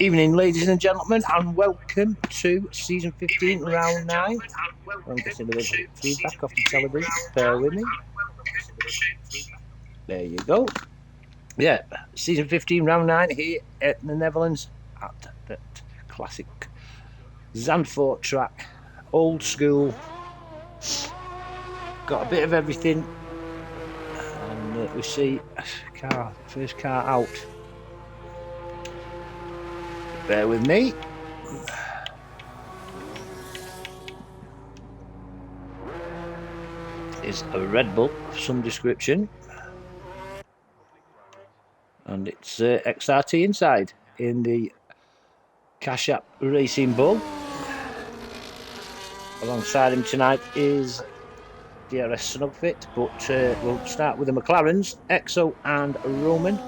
Evening, ladies and gentlemen, and welcome to season 15, round 9. I'm guessing there was feedback off the television. Bear with me. There you go. Yeah, season 15, round 9 here at the Netherlands at that classic Zandvoort track. Old school. Got a bit of everything. And we see first car out. Bear with me. Is a Red Bull of some description. And it's XRT inside in the Cash App Racing Bull. Alongside him tonight is DRS Snugfit, but we'll start with the McLarens, Exo and Roman.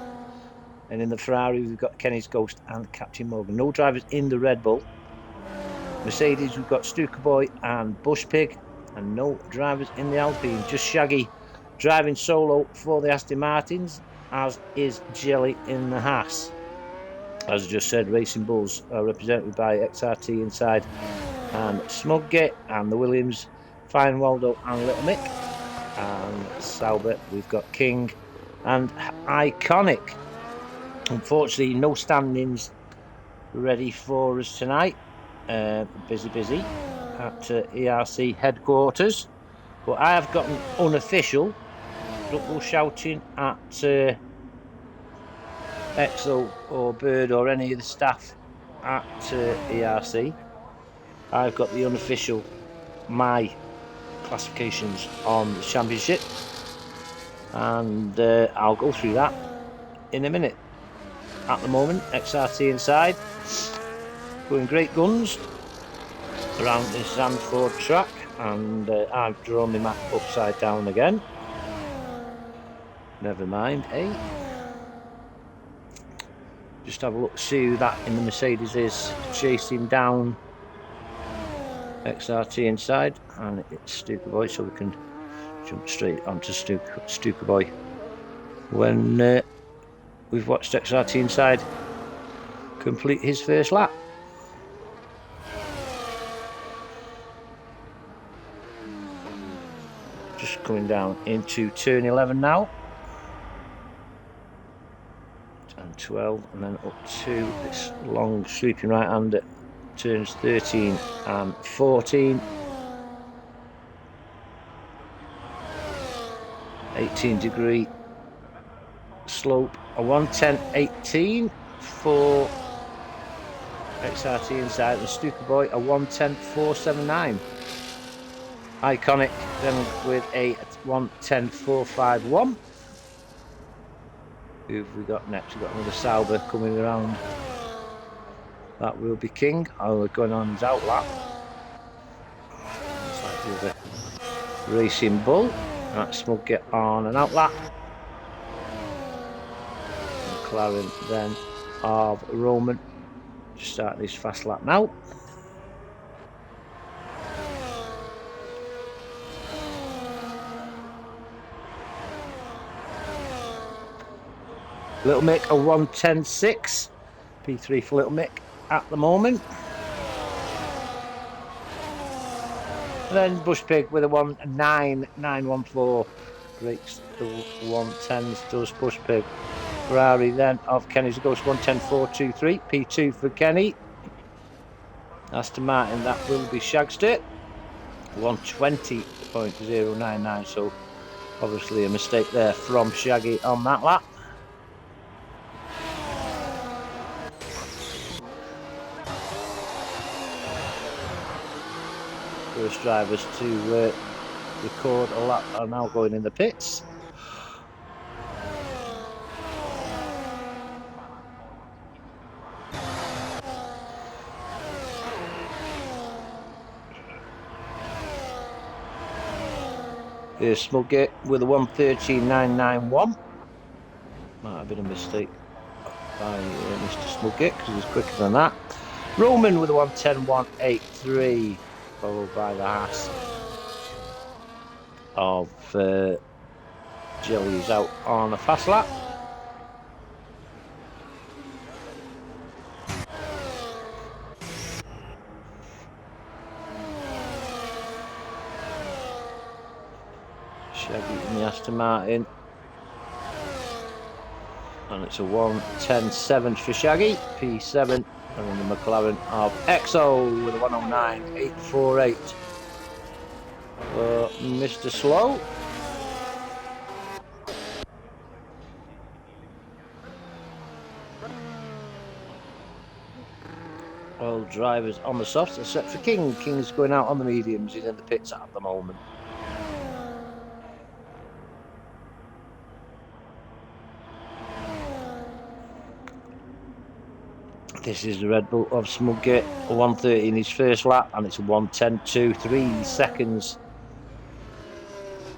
And in the Ferrari, we've got Kenny's Ghost and Captain Morgan. No drivers in the Red Bull. Mercedes, we've got Stuka Boy and Bush Pig. And no drivers in the Alpine. Just Shaggy driving solo for the Aston Martins, as is Jelly in the Haas. As I just said, Racing Bulls are represented by XRT inside and Smugget, and the Williams, Fine Waldo and Little Mick. And Sauber, we've got King and Iconic. Unfortunately, no standings ready for us tonight. Busy at ERC headquarters. But I have got an unofficial. Don't go shouting at Exo or Bird or any of the staff at ERC. I've got the unofficial, my classifications on the championship, and I'll go through that in a minute. At the moment, XRT inside, going great guns around this Zandvoort track, and I've drawn my map upside down again. Never mind, eh? Just have a look, see who that in the Mercedes is chasing down XRT inside, and it's Stuka Boy, so we can jump straight onto Stuka Boy when we've watched XRT inside complete his first lap. Just coming down into turn 11 now. And 12, and then up to this long sweeping right hand at turns 13 and 14. 18-degree slope, a 110.18 for XRT inside, and Stuka Boy a 110.479. Iconic then with a 110.451. Who've we got next? We've got another Sauber coming around. That will be King. We're going on his out lap. It's like the other Racing Bull. That's Smugget on an out lap. McLaren then of Roman. Just starting his fast lap now. Little Mick a 110.6. P3 for Little Mick at the moment. And then Bush Pig with a 19914. Breaks the 110s, does Bush Pig. Ferrari then of Kenny's Ghost 110.423. P2 for Kenny. Aston Martin, that will be Shagster. 120.099. So obviously a mistake there from Shaggy on that lap. First drivers to record a lap are now going in the pits. Here's Smugget with a 113.991. Might have been a mistake by Mr. Smugget because he's quicker than that. Roman with a 110.183. Followed by the Haas of Jelly's out on a fast lap. Shaggy in the Aston Martin. And it's a 1:10.7 for Shaggy, P7. And then the McLaren of EXO with a 1:09.848 for Mr. Slow. All drivers on the softs except for King. King's going out on the mediums. He's in the pits at the moment. This is the Red Bull of Smudgate, a 1:30 in his first lap, and it's a 1:10.2, 3 seconds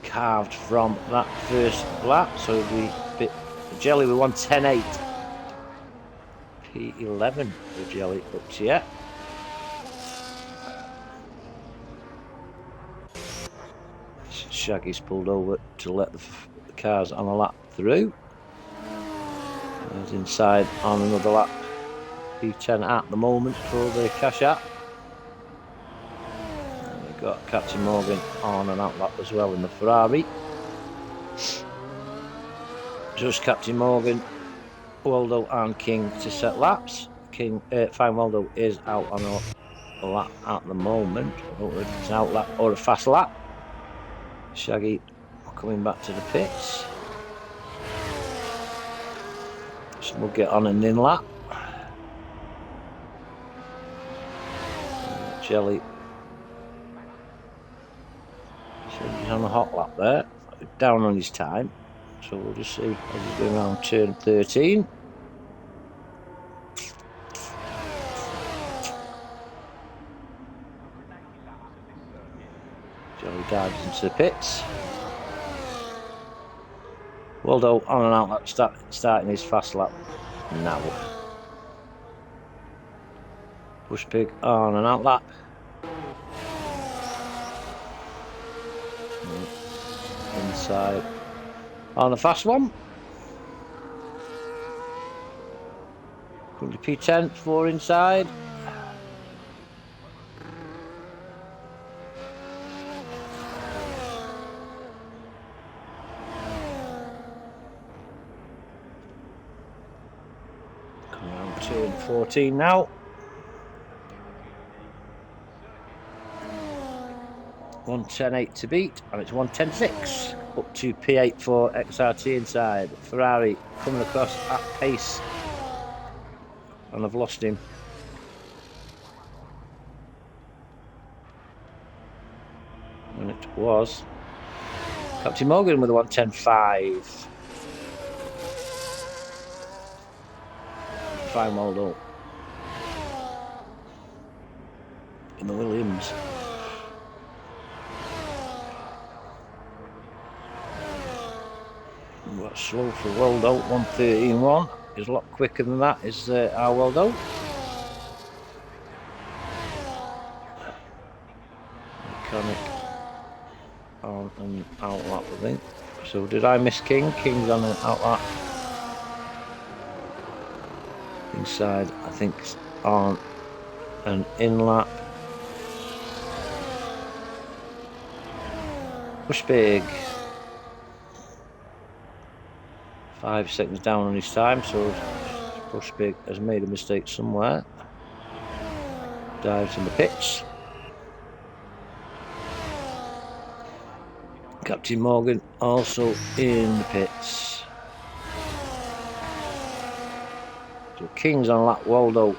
carved from that first lap. So we bit Jelly with 1:10.8. P11 for Jelly up to yet. Shaggy's pulled over to let the cars on a lap through. He's inside on another lap. P10 at the moment for the cash app. And we've got Captain Morgan on an out lap as well in the Ferrari. Just Captain Morgan, Waldo and King to set laps. Fine Waldo is out on a lap at the moment. I don't know if it's an out lap or a fast lap. Shaggy coming back to the pits. So we'll get on an in lap. Jelly. So he's on a hot lap there. Down on his time. So we'll just see as he's going around turn 13. Jelly dives into the pits. Waldo on and out lap, starting his fast lap now. Push Pig on an out lap. Inside on the fast one. Currently P10, 4 inside. Coming around turn 14 now. 1:10.8 to beat, and it's 1:10.6 up to P8 for XRT inside. Ferrari coming across at pace, and I've lost him. And it was Captain Morgan with a 1:10.5. Fine Waldo in the Williams. Slow for Waldo, 1:13.1. Is a lot quicker than that, is our Waldo. Mechanic on an out lap, I think. So did I miss King? King's on an out lap. Inside, I think, on an in lap. Push Big. 5 seconds down on his time, so Push Big has made a mistake somewhere. Dives in the pits. Captain Morgan also in the pits. So King's on lap, Waldo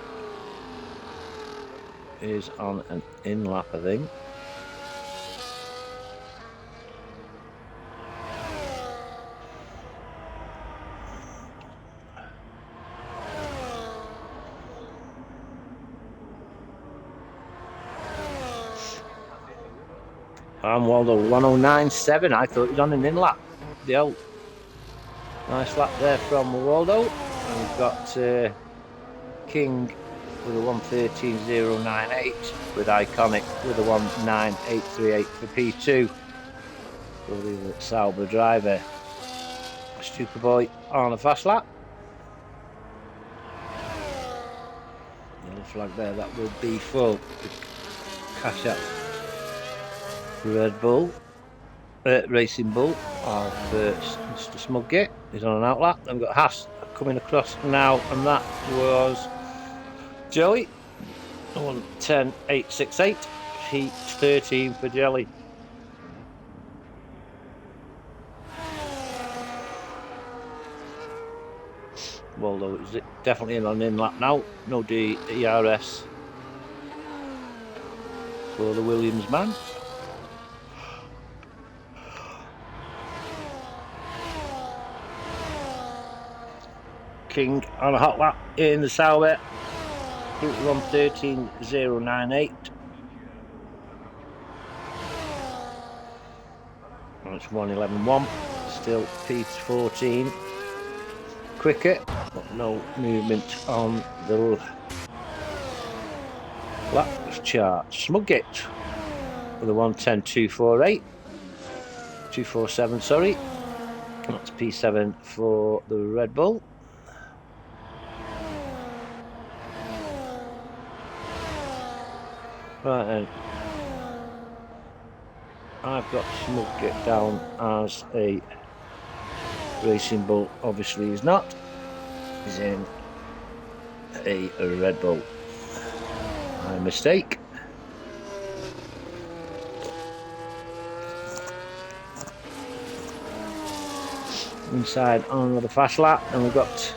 is on an in lap, I think. And Waldo 1:09.7. I thought he was on an in lap. The old nice lap there from Waldo. And we've got King with a 1:13.098 with Iconic with a 1:09.838 for P2. So the Sauber driver. Stupid Boy on a fast lap. Yellow flag there, that will be for cash out Red Bull. Racing Bull of Mr. Smudgate. He's on an outlap. Then we've got Haas coming across now, and that was Jelly. 1:10.868. Heat 13 for Jelly. Waldo is definitely in on an in-lap now. No DERS for the Williams man. King on a hot lap in the Sauber. 1:13.098. That's 1:11.1. Still P14 quicker, but no movement on the laps chart. Smudgate with a 1:10.248. 247, sorry. That's P7 for the Red Bull. Right then. I've got Smudgate down as a Racing Bull. Obviously he's not. He's in a Red Bull. My mistake. Inside on another fast lap, and we've got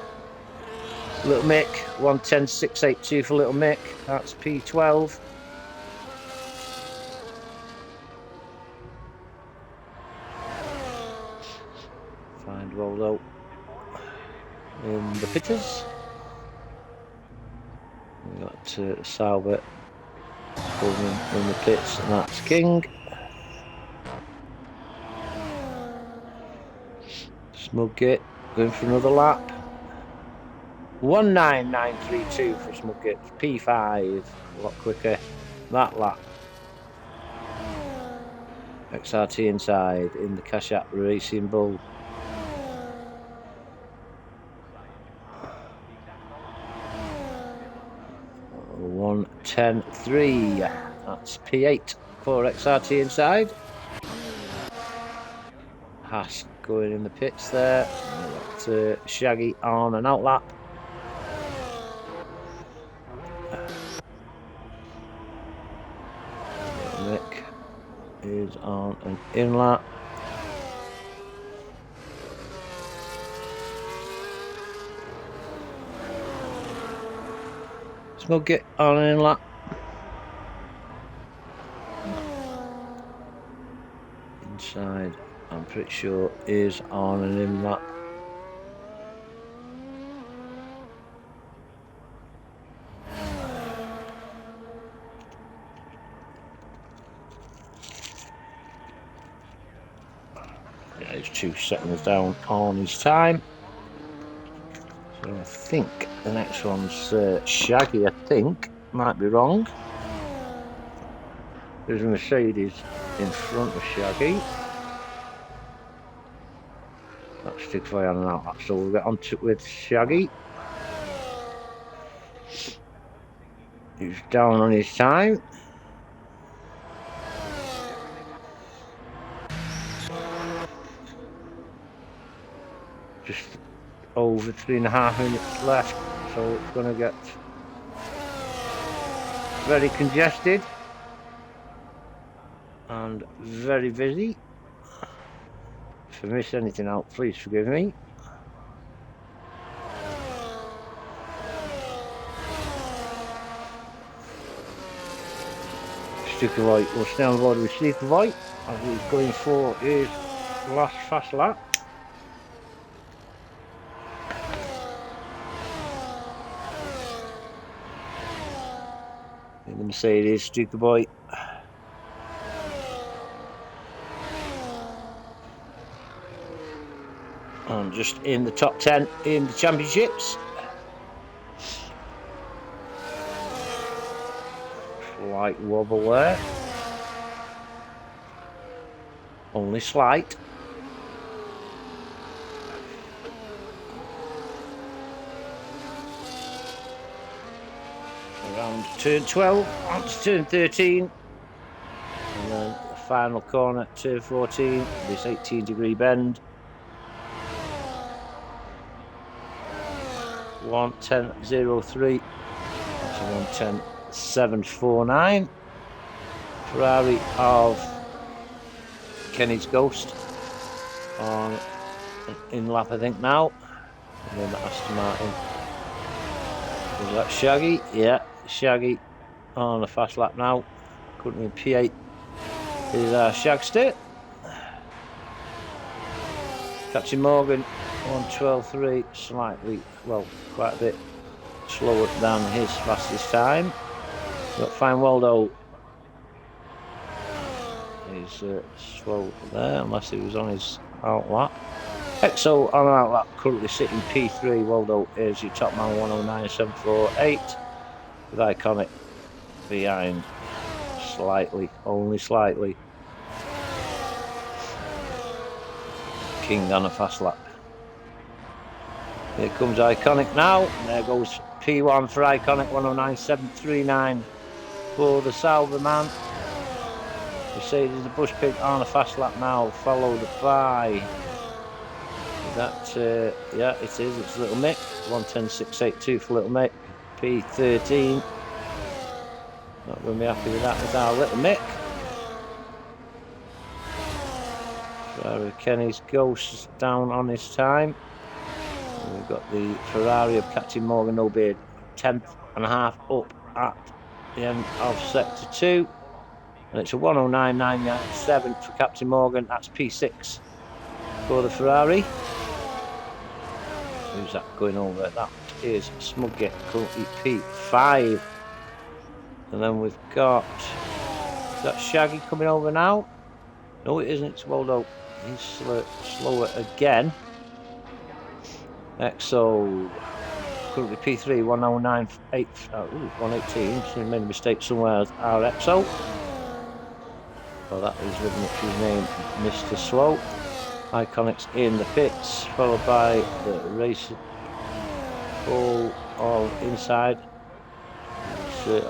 Little Mick, 1:10.682 for Little Mick. That's P12. Find Waldo in the pictures. We've got Sauber in the pits, and that's King. Smudgate going for another lap. 1:09.932 for Smudgate. P5, a lot quicker that lap. XRT inside in the Kashat Racing Bull. Oh, 1:10.3. That's P8 for XRT inside. Haas going in the pits there. Got Shaggy on an outlap. Mick is on an in-lap. Smudgate on an in-lap. Inside, I'm pretty sure, is on an in-lap. Yeah, he's 2 seconds down on his time. So I think the next one's Shaggy, I think. Might be wrong. There's a Mercedes in front of Shaggy. That's Stickboy on and out, so we'll get on to it with Shaggy. He's down on his time. Just over 3.5 minutes left, so it's going to get very congested and very busy. If I miss anything out, please forgive me. Stickboy will stay on board with Stickboy as he's going for his last fast lap. In the Mercedes, Stickboy. And just in the top 10 in the championships. Slight wobble there. Only slight. Around turn 12, on to turn 13. And then final corner, turn 14, this 18-degree bend. 1:10.03. That's 1:10.749. Ferrari of Kenny's Ghost on in lap, I think now. And then the Aston Martin. Is that Shaggy? Yeah, Shaggy on the fast lap now. Currently in P8 is Shagster. Captain Morgan 1:12.3, slightly, well, quite a bit slower than his fastest time. We've got Fine Waldo. He's slow there, unless he was on his out lap. Exo on out lap, currently sitting P3. Waldo is your top man, 109.748. With Iconic behind slightly, only slightly. King on a fast lap. Here comes Iconic now, and there goes P1 for Iconic, 109.739 for the Sauber man. Mercedes the Bush Pig on a fast lap now, followed by that, yeah, it is, it's Little Mick, 1:10.682 for Little Mick, P13. Not going to be happy with that with our Little Mick. Ferrari Kenny's Ghost down on his time. And we've got the Ferrari of Captain Morgan No Beard, 10th and a half up at the end of sector 2. And it's a 109.997 for Captain Morgan. That's P6 for the Ferrari. Who's that going over? That is Smugget, currently P5. And then we've got, is that Shaggy coming over now? No, it isn't. It's Waldo. He's slower again. Exo, currently P3, 118. So he made a mistake somewhere. Our Exo. Well, that is living up to his name, Mr. Slow. Iconics in the pits, followed by the race all inside.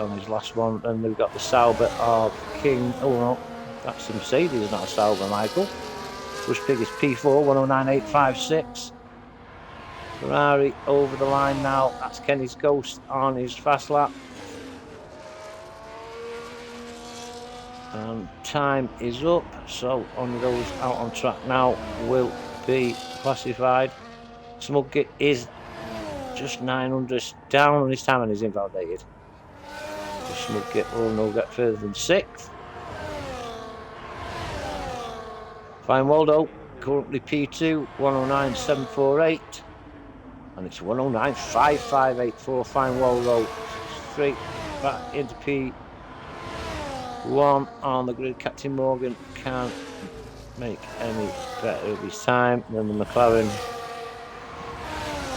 On his last one, and we've got the Sauber of King. Oh no, that's the Mercedes, not a Sauber, Michael. Bush Pig is P4, 109.856. Ferrari over the line now. That's Kenny's Ghost on his fast lap. And time is up, so only those out on track now will be classified. Smugget is just 900 down on his time and is invalidated. Smugget will no get further than 6th. Fine Waldo, currently P2, 109.748. And it's 109.558 for Fine Waldo. Straight back into P1 on the grid. Captain Morgan can't make any better of his time than the McLaren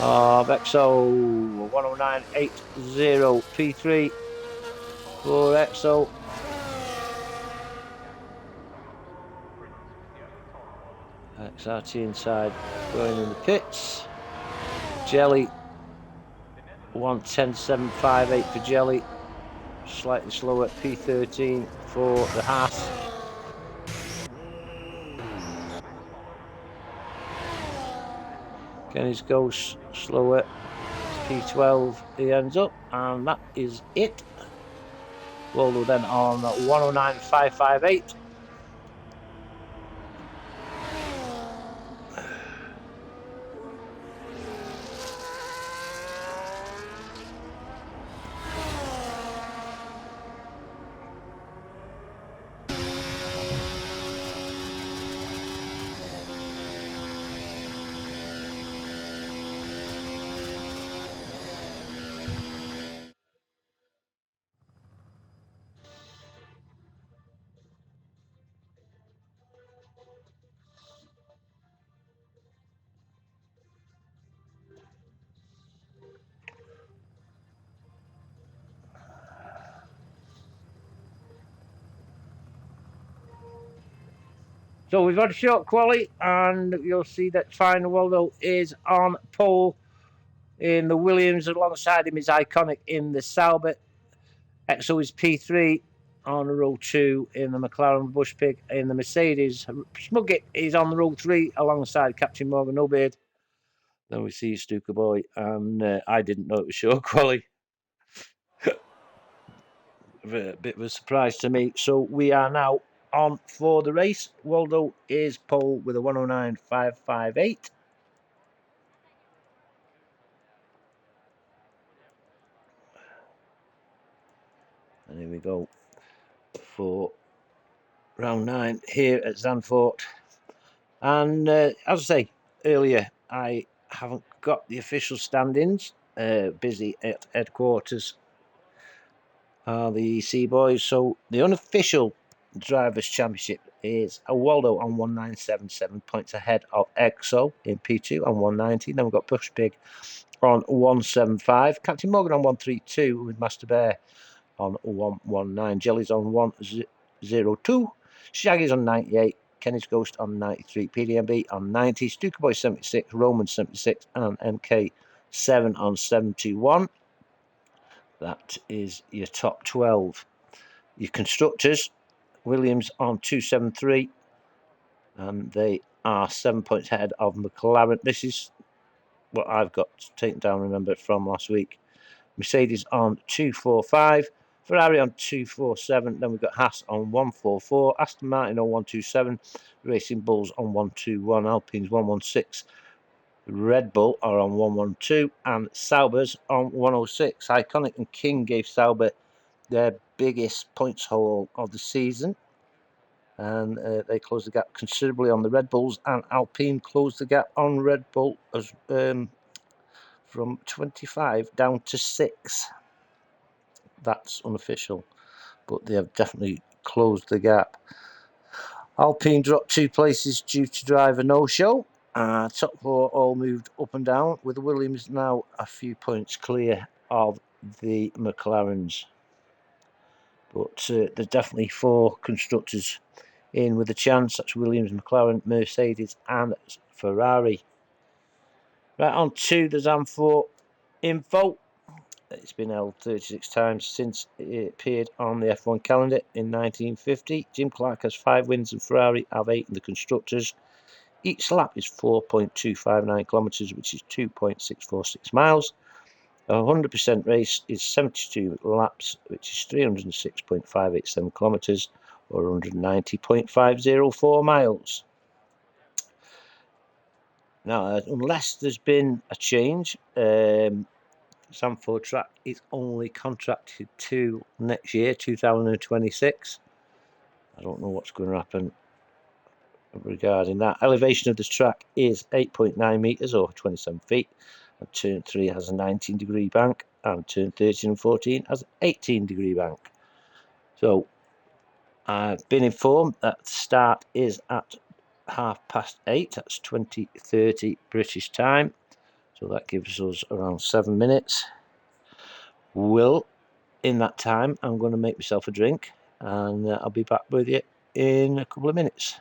of Exo, 109.80 P3 for Exo. XRT inside, going in the pits. Jelly, 110.758 for Jelly. Slightly slower, P13 for the Haas. Kenny's Ghost slower, P12 he ends up, and that is it. Waldo then on 109.558. So we've had a short quali, and you'll see that Fine Waldo is on pole in the Williams. Alongside him is Iconic in the Sauber. Exo is P3. on row 2 in the McLaren Bush Pig. In the Mercedes, Smugget is on the row 3 alongside Captain Morgan Obeid. Then we see Stuka Boy, and I didn't know it was show quality. A bit of a surprise to me. So we are now on for the race. Waldo is pole with a 109.558. And here we go for round 9 here at Zandvoort. And as I say earlier, I haven't got the official standings. Busy at headquarters are the EC boys. So the unofficial Drivers' Championship is a Waldo on 1977 points ahead of EXO in P2 on 190. Then we've got Bush Pig on 175. Captain Morgan on 132 with Master Bear on 119. Jelly's on 102. Shaggy's on 98. Kenny's Ghost on 93. PDMB on 90. Stuka Boy 76. Roman 76. And MK7 on 71. That is your top 12. Your constructors, Williams on 273. And they are 7 points ahead of McLaren. This is what I've got taken down, remember, from last week. Mercedes on 245. Ferrari on 247. Then we've got Haas on 144. Aston Martin on 127. Racing Bulls on 121. Alpine's 116. Red Bull are on 112. And Sauber's on 106. Iconic and King gave Sauber their biggest points haul of the season. And they closed the gap considerably on the Red Bulls. And Alpine closed the gap on Red Bull as from 25 down to 6. That's unofficial, but they have definitely closed the gap. Alpine dropped 2 places due to driver no-show. Top 4 all moved up and down, with the Williams now a few points clear of the McLarens. But there's definitely 4 constructors in with a chance. That's Williams, McLaren, Mercedes and Ferrari. Right, on to the Zandvoort info. It's been held 36 times since it appeared on the F1 calendar in 1950. Jim Clark has 5 wins and Ferrari have 8 in the constructors. Each lap is 4.259 kilometres, which is 2.646 miles. A 100% race is 72 laps, which is 306.587 kilometres, or 190.504 miles. Now, unless there's been a change, Zandvoort track is only contracted to next year, 2026. I don't know what's going to happen regarding that. Elevation of this track is 8.9 metres or 27 feet. And turn 3 has a 19-degree bank, and turn 13 and 14 has an 18-degree bank. So I've been informed that the start is at 8:30. That's 20:30 British time. So that gives us around 7 minutes. In that time, I'm going to make myself a drink, and I'll be back with you in a couple of minutes.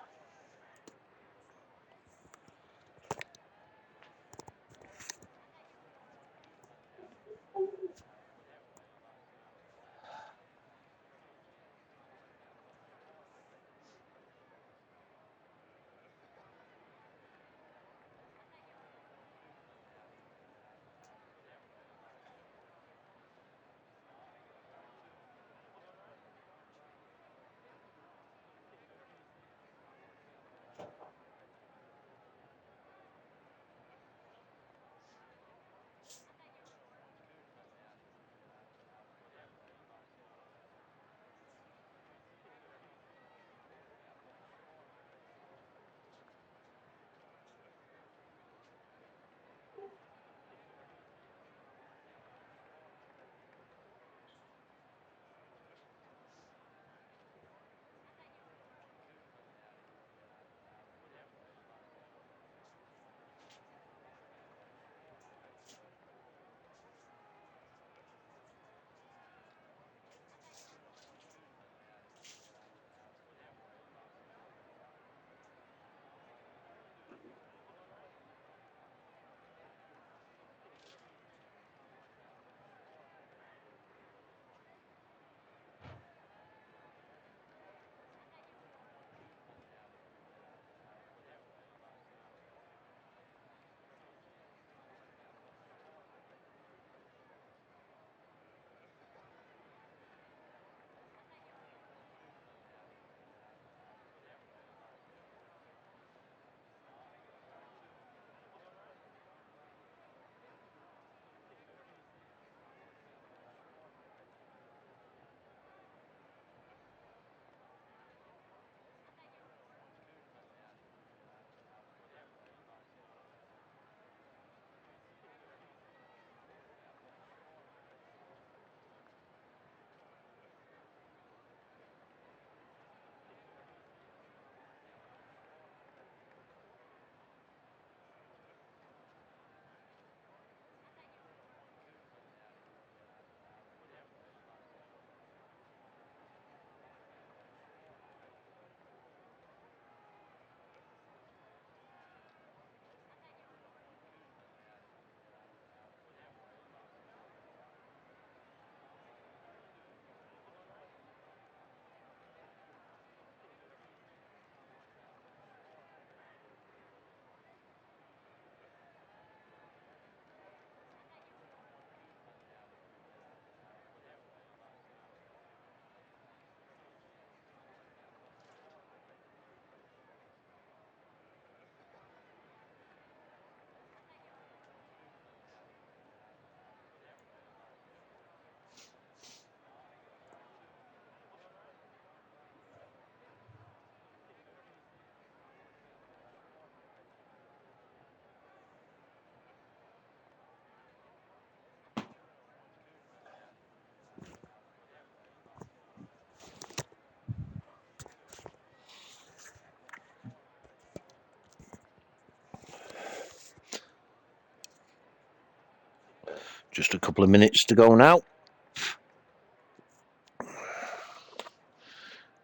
Just a couple of minutes to go now.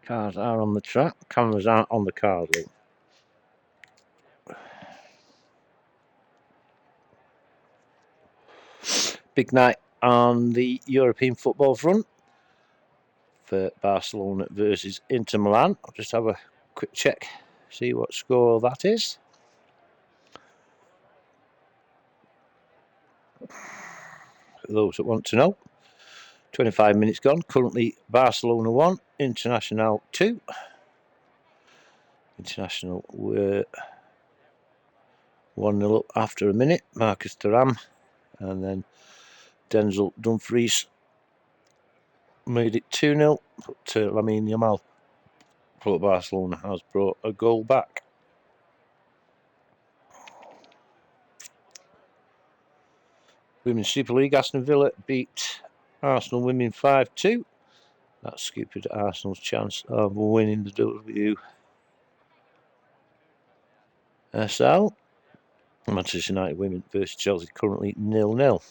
Cars are on the track. Cameras aren't on the cars. Big night on the European football front for Barcelona versus Inter Milan. I'll just have a quick check, see what score that is. For those that want to know, 25 minutes gone. Currently Barcelona 1, International 2. International were 1-0 up after a minute. Marcus Thuram and then Denzel Dumfries made it 2-0. But Lamine Yamal for Barcelona has brought a goal back. Women's Super League, Aston Villa beat Arsenal women 5-2. That's stupid Arsenal's chance of winning the WSL. Manchester United women versus Chelsea currently 0-0.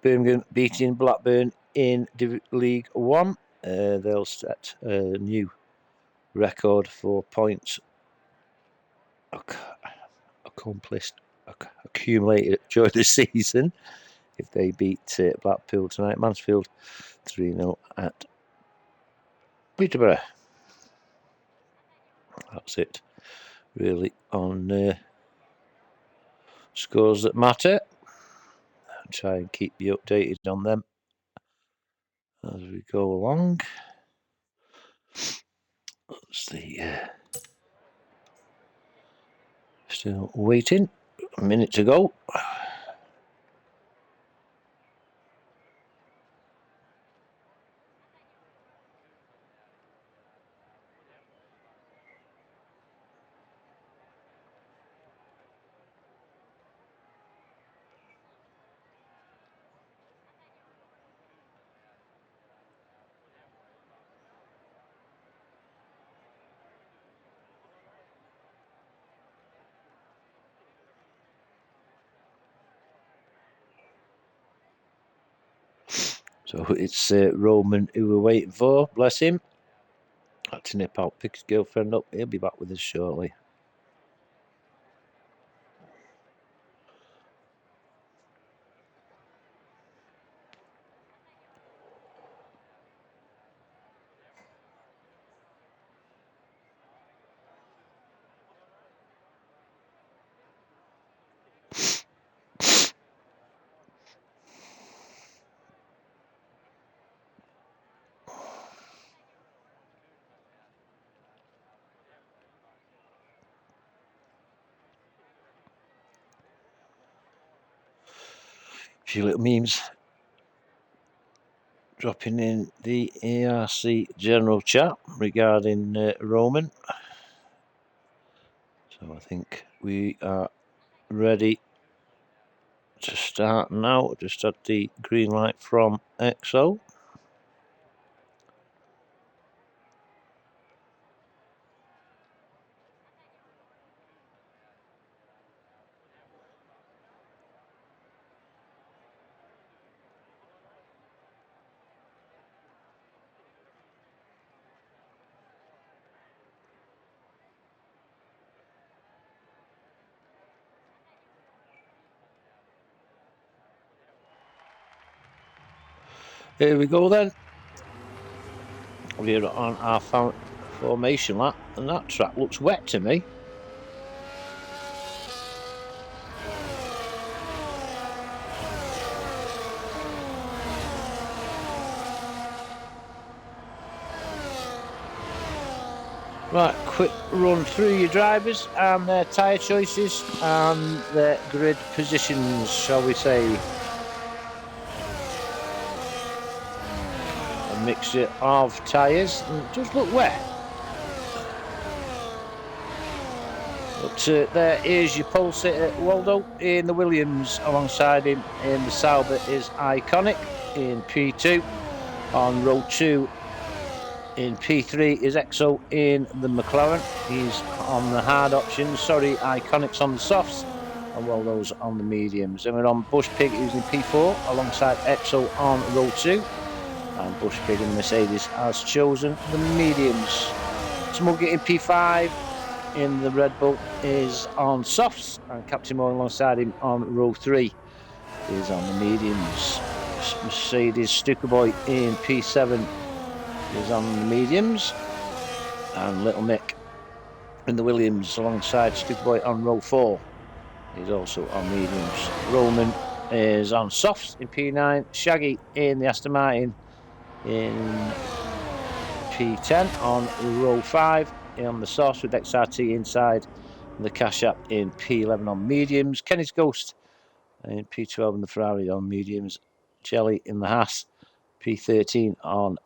Birmingham beating Blackburn in League One. They'll set a new record for points accumulated during the season if they beat Blackpool tonight. Mansfield 3-0 at Peterborough. That's it, really, on scores that matter. I'll try and keep you updated on them as we go along. Let's see. Still waiting. A minute to go. So it's Roman who we're waiting for, bless him. Had to nip out, pick his girlfriend up. He'll be back with us shortly. A few little memes dropping in the ERC general chat regarding Roman. So I think we are ready to start now. Just had the green light from EXO. Here we go then. We're on our formation lap, and that track looks wet to me. Right, quick run through your drivers and their tyre choices and their grid positions, shall we say. A mixture of tyres, and it does look wet. But there is your pole sitter Waldo in the Williams. Alongside him in the Sauber is Iconic in P2. On row 2 In P3 is EXO in the McLaren. He's on the hard options. Sorry, Iconic's on the softs. And Waldo's on the mediums. And we're on Bush Pig, who's in P4, alongside EXO on row 2. And Bush Pig in the Mercedes has chosen the mediums. Smugget in P5 in the Red Bull is on softs, and Captain Morgan alongside him on row 3 is on the mediums. Mercedes Stuka Boy in P7 is on the mediums, and Little Mick in the Williams alongside Stuka Boy on row 4 is also on mediums. Roman is on softs in P9. Shaggy in the Aston Martin in P10 on row 5 on the softs with XRT inside, and the Cash App in P11 on mediums. Kenny's Ghost in P12 in the Ferrari on mediums. Jelly in the Haas P13 on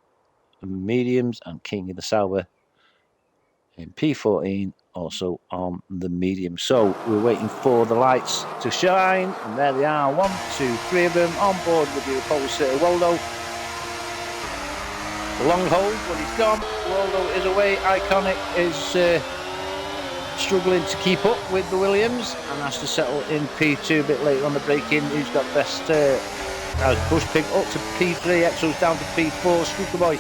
mediums, and King in the Sauber in P14 also on the medium. So we're waiting for the lights to shine, and there they are. 1, 2, 3 of them on board with the Apollo City Waldo. The long hold, but he's gone. Waldo is away. Iconic is struggling to keep up with the Williams and has to settle in P2 a bit later on the break-in. Who's got best? Bush Pig up to P3. EXO's down to P4. Stuka Boy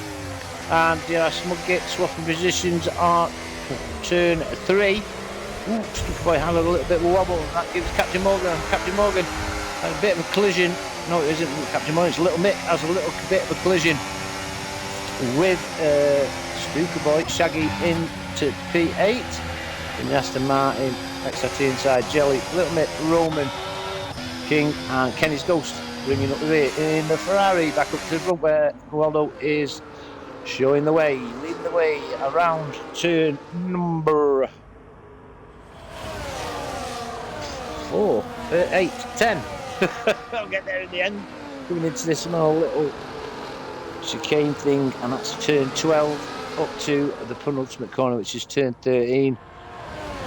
and Smugget swapping positions on turn 3. Stuka Boy had a little bit of a wobble, and that gives Captain Morgan. Captain Morgan had a bit of a collision. No, it isn't Captain Morgan. It's Little Mick has a little bit of a collision with Stuka Boy. Shaggy into P8 in the Aston Martin. XRT inside. Jelly, Little Mick, Roman, King, and Kenny's Ghost bringing up the rear in the Ferrari. Back up to the front where Waldo is showing the way, leading the way around turn number 4, 8, 10. I'll get there in the end. Coming into this small little chicane thing, and that's turn 12 up to the penultimate corner, which is turn 13.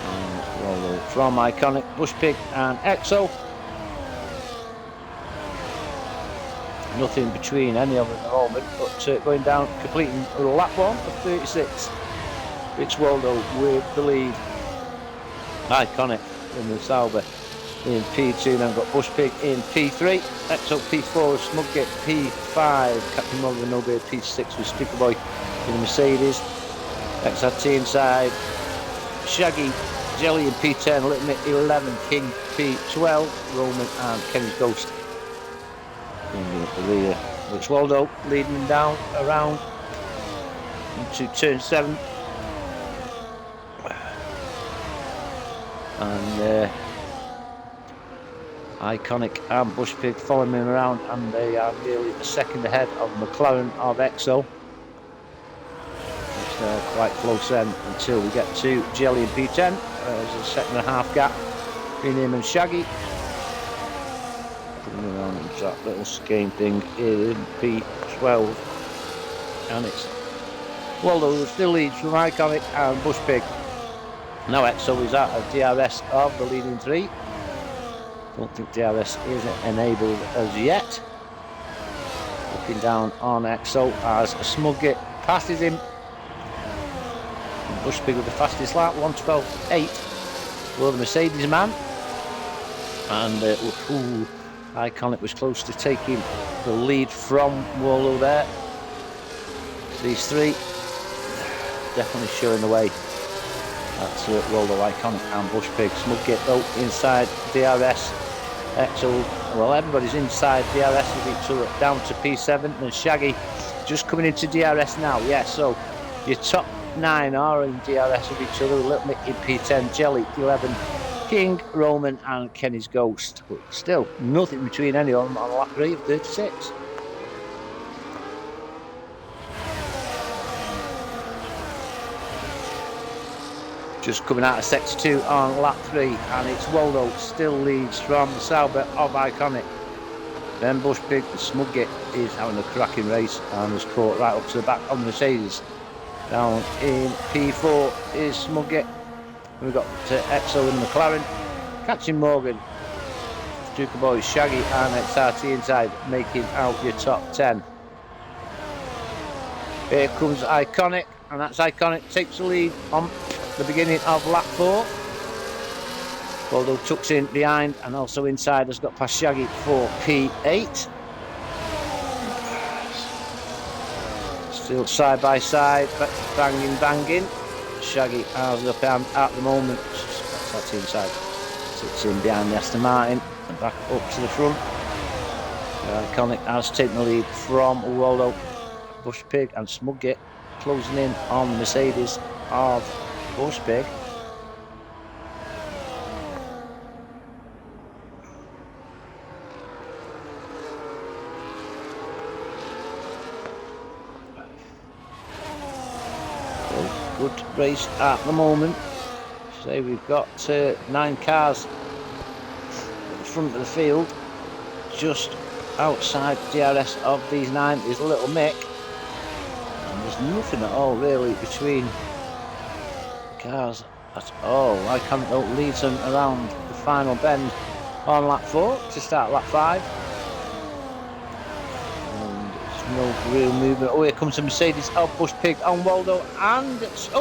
And Waldo from Iconic, Bush Pig, and EXO. Nothing between any of them at the moment, but going down, completing lap 1 of 36. It's Waldo with the lead. Iconic in the Sauber in P2, then got Bush Pig in P3, EXO P4, Smugget P5, Captain Morgan no beard P6 with Stuka Boy in the Mercedes, XRT inside, Shaggy, Jelly in P10, Little Mick 11, King P12, Roman and Kenny's Ghost bringing up the rear. It's Waldo leading them down around into turn 7, and Iconic and Bush Pig following him around, and they are nearly a second ahead of McLaren of EXO. It's quite close then until we get to Jelly and P10. There's a 1.5 gap between him and Shaggy. Coming around into that little scheme thing in P12, and it's Waldo who still leads from Iconic and Bush Pig. Now EXO is out of DRS of the leading 3. Don't think DRS is enabled as yet. Looking down on EXO as Smugget passes him. And Bush Pig with the fastest lap, 1:12.8 for the Mercedes man. And Iconic was close to taking the lead from Waldo there. These 3 definitely showing the way. That's Waldo, Iconic and Bush Pig. Smugget though inside DRS. EXO, well, everybody's inside DRS with each other, down to P7, and Shaggy just coming into DRS now. Yeah, so your top 9 are in DRS with each other. Little Mick in P10, Jelly 11, King, Roman, and Kenny's Ghost. But still, nothing between any of them on lap 3 of 36. Just coming out of sector 2 on lap 3, and it's Waldo still leads from the Sauber of Iconic. Then Bush Pig, the Smugget, is having a cracking race and was caught right up to the back of the Mercedes. Down in P4 is Smugget. We've got EXO in McLaren, Captain Morgan, Stuka Boy, Shaggy, and XRT inside, making out your top 10. Here comes Iconic, and that's Iconic takes the lead on the beginning of lap 4. Waldo tucks in behind, and also inside has got past Shaggy for P8. Still side by side, banging. Shaggy has the hand at the moment. That's inside. Sits in behind the Aston Martin and back up to the front. Iconic has taken the lead from Waldo, Bush Pig, and Smugget closing in on the Mercedes of Bush Pig. Good race at the moment. So we've got 9 cars at the front of the field. Just outside DRS of these 9 is Little Mick. And there's nothing at all really between the cars at all. Iconic leads them around the final bend on lap 4 to start lap 5. No real movement. Oh, here comes the Mercedes of Bush Pig on Waldo, and it's that's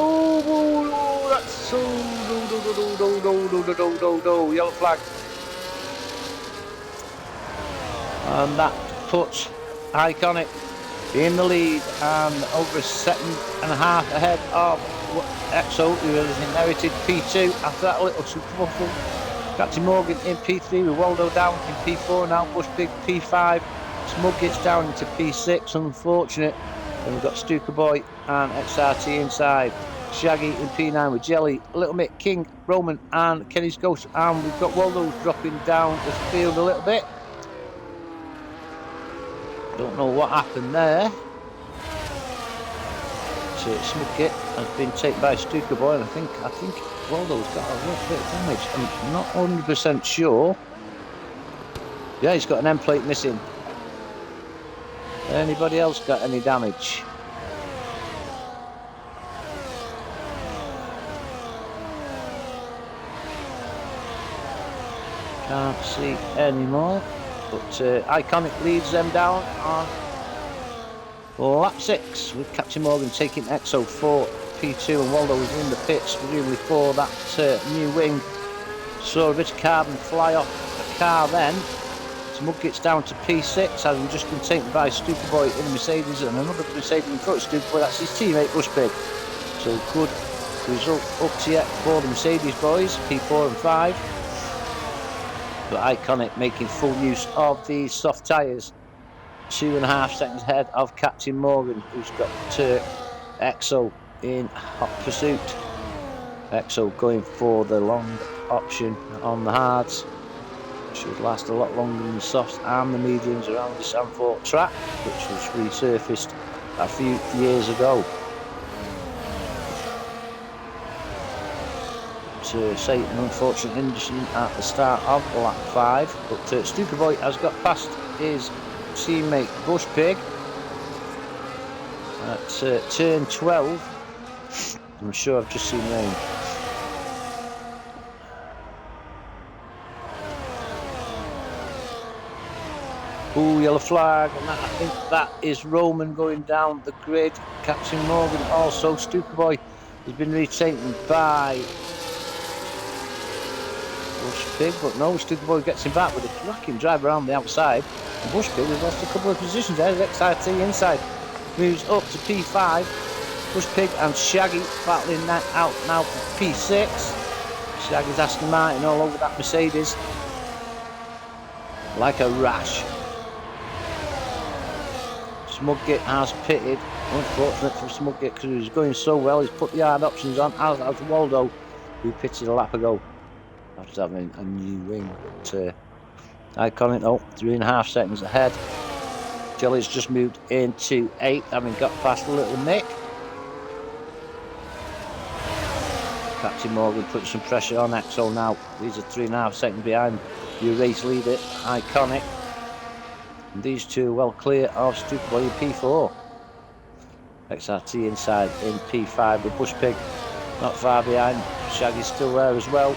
no, yellow flag, and that puts Iconic in the lead and over a second and a half ahead of EXO, who has inherited P2 after that little kerfuffle. Captain Morgan in P3 with Waldo down in P4 now. Bush Pig P5. Smug gets down into P6, unfortunate. Then we've got Stuka Boy and XRT inside. Shaggy in P9 with Jelly, Little Mick, King, Roman and Kenny's Ghost. And we've got Waldo dropping down the field a little bit. Don't know what happened there. So Smugget has been taken by Stuka Boy, and I think Waldo's got a little bit of damage. I'm not 100% sure. Yeah, he's got an end plate missing. Anybody else got any damage? Can't see any more. But Iconic leads them down on lap 6 with Captain Morgan taking EXO for P2, and Waldo is in the pits presumably for that new wing. Saw a bit of carbon fly off the car then. Smug gets down to P6, having just been taken by Stuka Boy in the Mercedes, and another Mercedes in front of Stuka Boy. That's his teammate Bush Pig. So good result up to yet for the Mercedes boys, P4 and 5. But Iconic making full use of these soft tyres. 2.5 seconds ahead of Captain Morgan, who's got EXO in hot pursuit. EXO going for the long option on the hards. Should last a lot longer than the softs and the mediums around the Zandvoort track, which was resurfaced a few years ago. To say an unfortunate incident at the start of lap 5, but Stuka Boy has got past his teammate Bush Pig at turn 12. I'm sure I've just seen rain. Ooh, yellow flag, and I think that is Roman going down the grid. Captain Morgan also. Stuka Boy has been retaken by Bush Pig, but no, Stuka Boy gets him back with a cracking drive around the outside. And Bush Pig has lost a couple of positions there. XRT inside moves up to P5. Bush Pig and Shaggy battling that out now for P6. Shaggy's Aston Martin all over that Mercedes like a rash. Smugget has pitted. Unfortunate for Smugget because he was going so well. He's put the hard options on, as has Waldo, who pitted a lap ago after having a new wing. But Iconic, 3.5 seconds ahead. Jelly's just moved into 8, having got past Little Mick. Captain Morgan putting some pressure on EXO now. These are 3.5 seconds behind your race leader, Iconic. And these two are well clear of Stuka Boy in P4. XRT inside in P5 with Bush Pig not far behind. Shaggy's still there as well.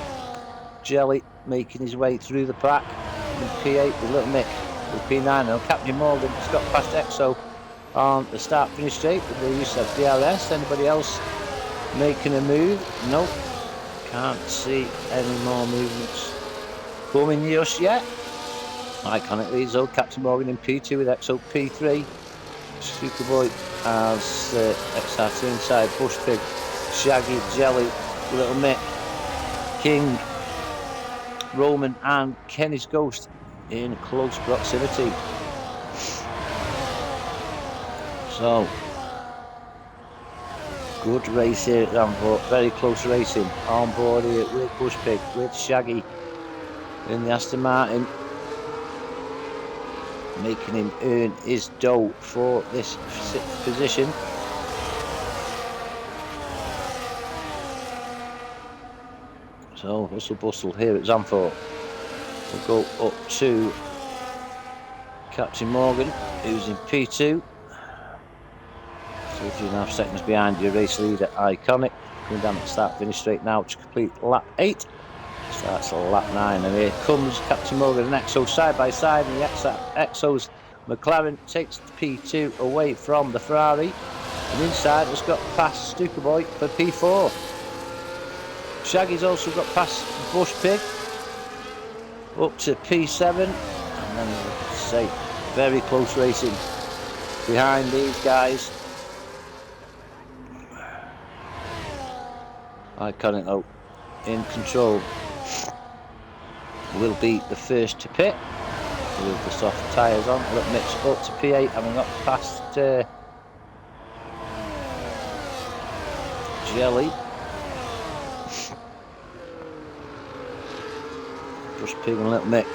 Jelly making his way through the pack in P8 with Little Mick with P9. Now Captain Morgan has got past EXO on the start finish straight with the use of DRS. Anybody else making a move? Nope. Can't see any more movements coming just yet. Iconic leads though, Captain Morgan in P2 with XO P3. Superboy as XRT inside, Bush Pig, Shaggy, Jelly, Little Mick, King, Roman and Kenny's Ghost in close proximity. So, good race here at Zandvoort, very close racing. On board here with Bush Pig, with Shaggy in the Aston Martin, making him earn his dough for this 6th position. So, hustle bustle here at Zandvoort. We'll go up to Captain Morgan, who's in P2. So 3.5 seconds behind your race leader, Iconic. Coming down at the start finish straight now to complete lap 8. Starts lap 9, and here comes Captain Morgan and XO side by side, and the XO's McLaren takes the P2 away from the Ferrari, and inside has got past Stukaboy for P4. Shaggy's also got past Bush Pig up to P7, and then say very close racing behind these guys. Iconic though in control, will be the first to pit with the soft tyres on. Little mix up to P8, having got past Jelly. Bush Pig and Little Mick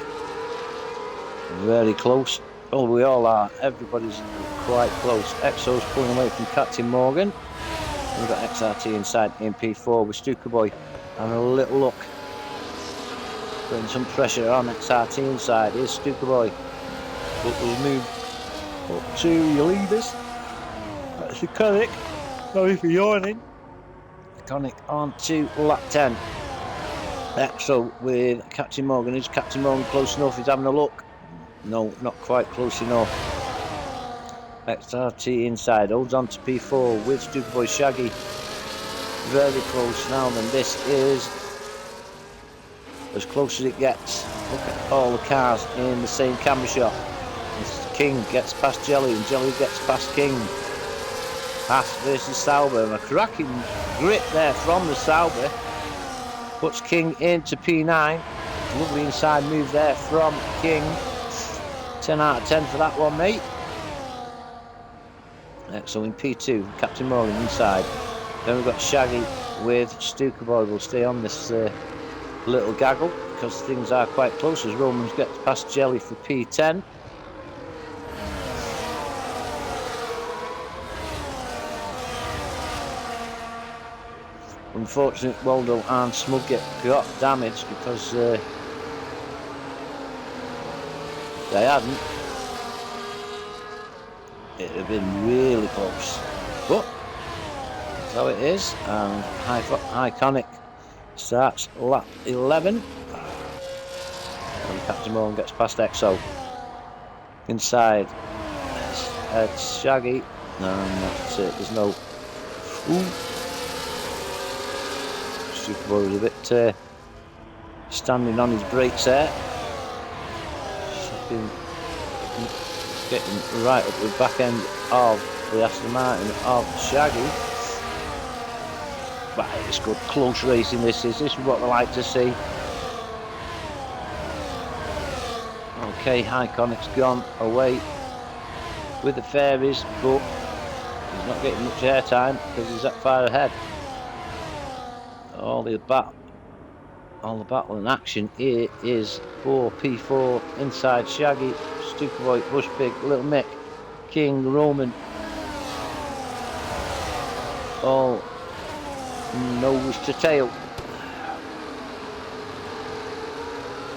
very close. Oh, we all are. Everybody's quite close. XO's pulling away from Captain Morgan. We've got XRT inside in P4 with Stukaboy having a little look, putting some pressure on XRT inside. Here's Stukaboy, but we'll move up to your leaders. That's Iconic. Sorry for yawning. Iconic on to lap 10. XO with Captain Morgan. Is Captain Morgan close enough? He's having a look. No, not quite close enough. XRT inside, holds on to P4 with Stukaboy Shaggy. Very close now, and this is as close as it gets. Look at all the cars in the same camera shot. King gets past Jelly, and Jelly gets past King. Haas versus Sauber, and a cracking grip there from the Sauber. Puts King into P9. Lovely inside move there from King. 10 out of 10 for that one, mate. So in P2, Captain Morgan inside. Then we've got Shaggy with Stukaboy. Will stay on this little gaggle because things are quite close as Romans gets past Jelly for P10. Unfortunately, Waldo and Smug got damaged because they hadn't. It would have been really close, but that's how it is. And Iconic starts lap 11, and Captain Morgan gets past XO. Inside, it's Shaggy, and that's it. There's no. Superboy was a bit standing on his brakes there. Getting right up the back end of the Aston Martin of Shaggy. But it's good close racing. This is what I like to see. Okay, Iconic's gone away with the fairies, but he's not getting much airtime because he's that far ahead. All the battle and action here is for P4 inside Shaggy, Stukaboy, Bush Pig, Little Mick, King, Roman. All nose to tail.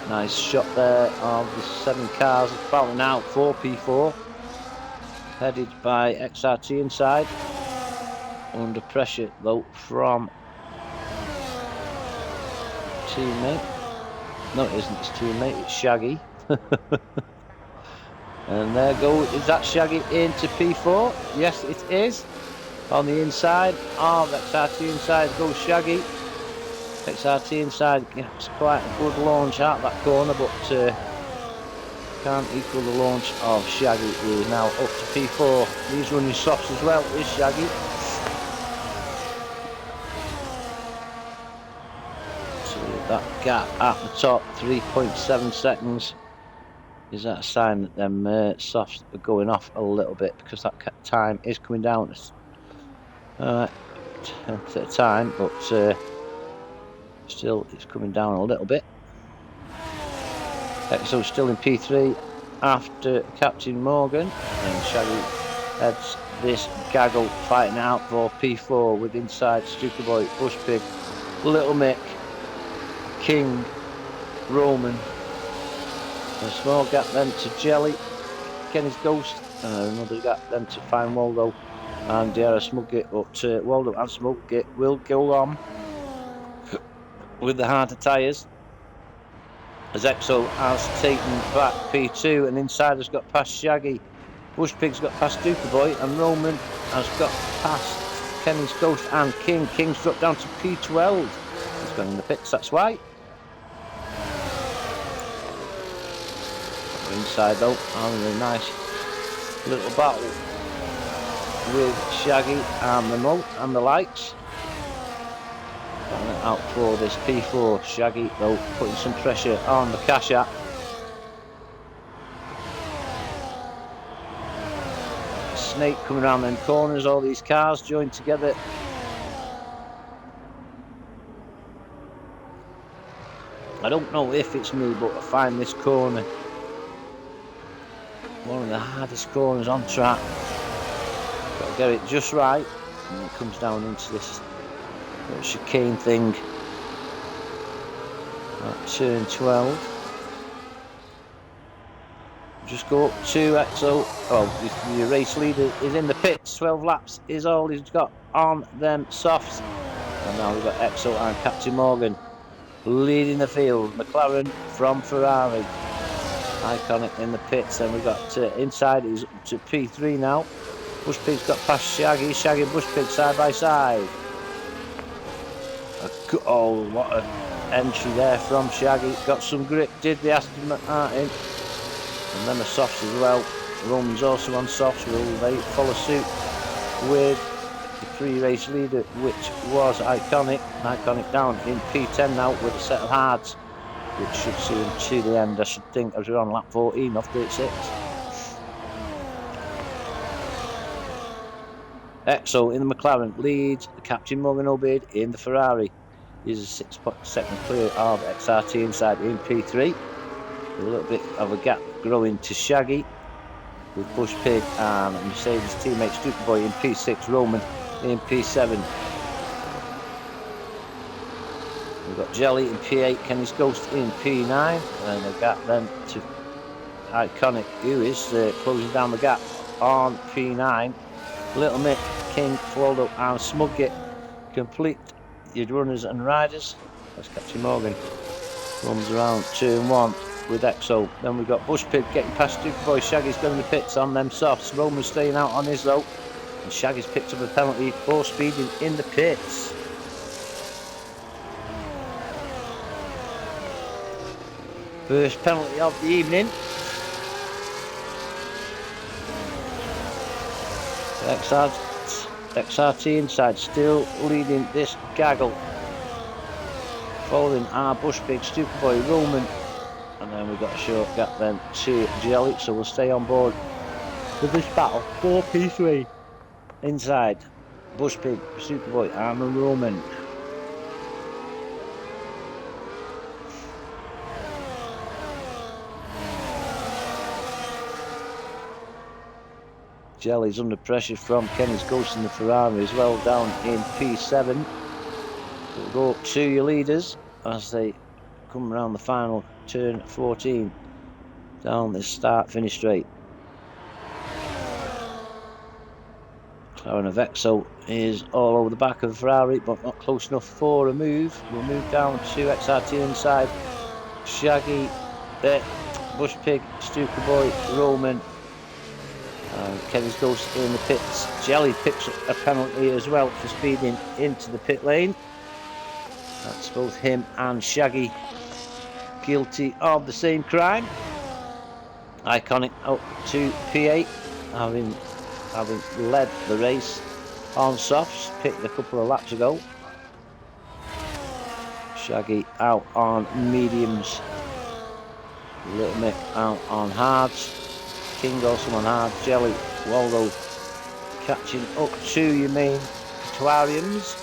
Nice shot there of the 7 cars battling out for P4. Headed by XRT inside. Under pressure though from teammate. No, it isn't his teammate, it's Shaggy. And there goes, is that Shaggy into P4? Yes, it is. On the inside of XRT inside goes Shaggy. XRT inside gets quite a good launch out that corner, but can't equal the launch of Shaggy, who is now up to P4. He's running softs as well, is Shaggy. So that gap at the top, 3.7 seconds. Is that a sign that them softs are going off a little bit, because that time is coming down. 10th at a time, but still it's coming down a little bit. EXO still in P3 after Captain Morgan, and Shaggy heads this gaggle fighting out for P4 with inside Stupid Boy, Bush Pig, Little Mick, King, Roman. A small gap then to Jelly, Kenny's Ghost, another gap then to Fine Waldo and ERC Manager, but Waldo and Smugget will go on with the harder tyres, as EXO has taken back P2 and inside has got past Shaggy. Bush Pig's got past Stupid Boy and Roman has got past Kenny's Ghost and King. King's dropped down to P12. He's gone in the pits, that's why. Inside though, having a nice little battle with Shaggy and the Mo and the lights. Putting it out for this P4. Shaggy though putting some pressure on the cash app. Snake coming around them corners, all these cars joined together. I don't know if it's me, but I find this corner one of the hardest corners on track. Got to get it just right, and it comes down into this little chicane thing at turn 12. Just go up to EXO. Oh, the race leader is in the pits. 12 laps is all he's got on them softs. And now we've got EXO and Captain Morgan leading the field. McLaren from Ferrari. Iconic in the pits. Then we've got inside is up to P3 now. Bush Pig's got past Shaggy. Shaggy and Bush Pig side by side. Oh, what an entry there from Shaggy. Got some grip, did the Aston Martin. And then the softs as well. Roman's also on softs. Will they follow suit with the pre-race leader, which was Iconic? Iconic down in P10 now with a set of hards, which should see him to the end, I should think, as we're on lap 14 off 36. EXO in the McLaren leads Captain Morgan Obid in the Ferrari. He's a 6 second clear of XRT inside in P3. With a little bit of a gap growing to Shaggy with Bush Pig and Mercedes teammate Stupid Boy in P6, Roman in P7. We've got Jelly in P8, Kenny's Ghost in P9, and a gap then to Iconic, who is closing down the gap on P9. Little Mick, King, Waldo and Smugget complete your runners and riders. That's Captain Morgan. Runs around turn 1 with EXO. Then we've got Bush Pig getting past Stupid Boy. Shaggy's going in the pits on them softs. Roman's staying out on his though. And Shaggy's picked up a penalty for speeding in the pits. First penalty of the evening. XRT inside still leading this gaggle. Following our Bush Pig, Stupid Boy, Roman. And then we've got a short gap then to Jelly, so we'll stay on board with this battle for P3. Inside, Bush Pig, Stupid Boy and Roman. Jelly's under pressure from Kenny's Ghost in the Ferrari as well, down in P7. We'll go up to your leaders as they come around the final turn 14 down this start finish straight. McLaren of EXO is all over the back of the Ferrari, but not close enough for a move. We'll move down to XRT inside. Shaggy, Bush Pig, Stupid Boy, Roman Kenny's Ghost in the pits. Jelly picks up a penalty as well for speeding into the pit lane. That's both him and Shaggy guilty of the same crime. Iconic up to P8, having led the race on softs, picked a couple of laps ago. Shaggy out on mediums. Little Mick out on hards. King also on hards. Jelly, Waldo catching up to your main Aquariums.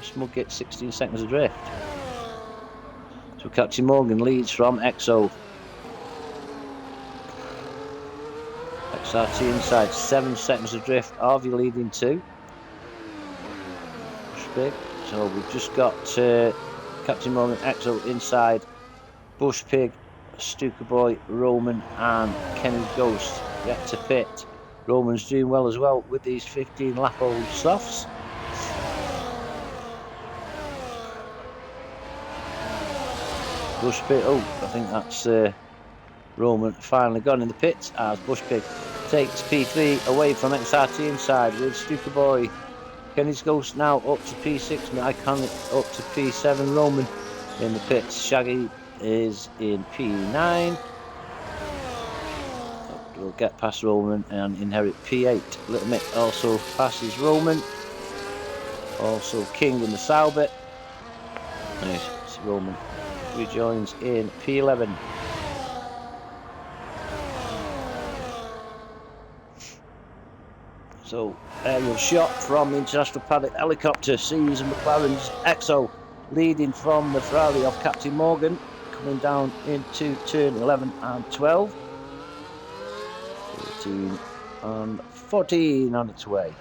Smug gets 16 seconds adrift. So Captain Morgan leads from XO. XRT inside, 7 seconds adrift of your leading two. Big. So we've just got Captain Morgan XO inside, Bush Pig, Stuka Boy, Roman and Kenny's Ghost yet to pit. Roman's doing well as well with these 15 lap old softs. Bush Pig, oh, I think that's Roman finally gone in the pits as Bush Pig takes P3 away from XRT inside with Stuka Boy. Kenny's Ghost now up to P6, Iconic up to P7, Roman in the pits. Shaggy is in P9. We'll get past Roman and inherit P8. Little Mick also passes Roman. Also King in the Sauber. Nice. Roman rejoins in P11. So aerial shot from the International Paddock helicopter sees McLaren's XO leading from the Ferrari of Captain Morgan, coming down into turn 11 and 12. 13 and 14 on its way.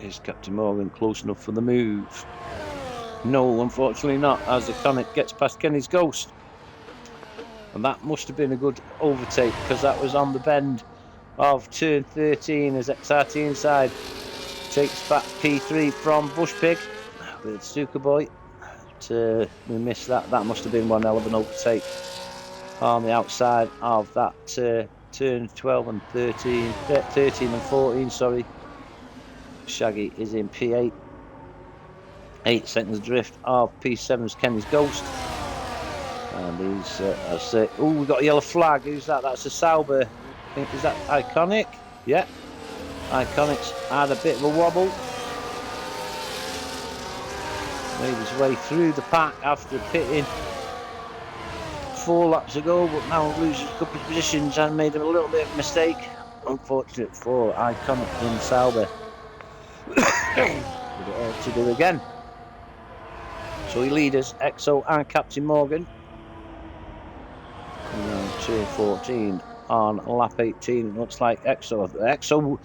Is Captain Morgan close enough for the move? No, unfortunately not, as Iconic gets past Kenny's Ghost. And that must have been a good overtake, because that was on the bend of turn 13 as XRT inside takes back P3 from Bush Pig with Stuka Boy. But, we missed that. That must have been one hell of an overtake on the outside of that turn 12 and 13 and 14, sorry. Shaggy is in P8. 8 seconds drift of P7's Kenny's Ghost. And he's, oh, we've got a yellow flag. Who's that? That's a Sauber. I think, is that Iconic? Yeah. Iconic's had a bit of a wobble. Made his way through the pack after pitting 4 laps ago, but now loses a couple of positions and made a little bit of a mistake. Unfortunate for Iconic in Sauber. To do again. So he leaders XO and Captain Morgan. Coming on turn 14 on lap 18. It looks like XO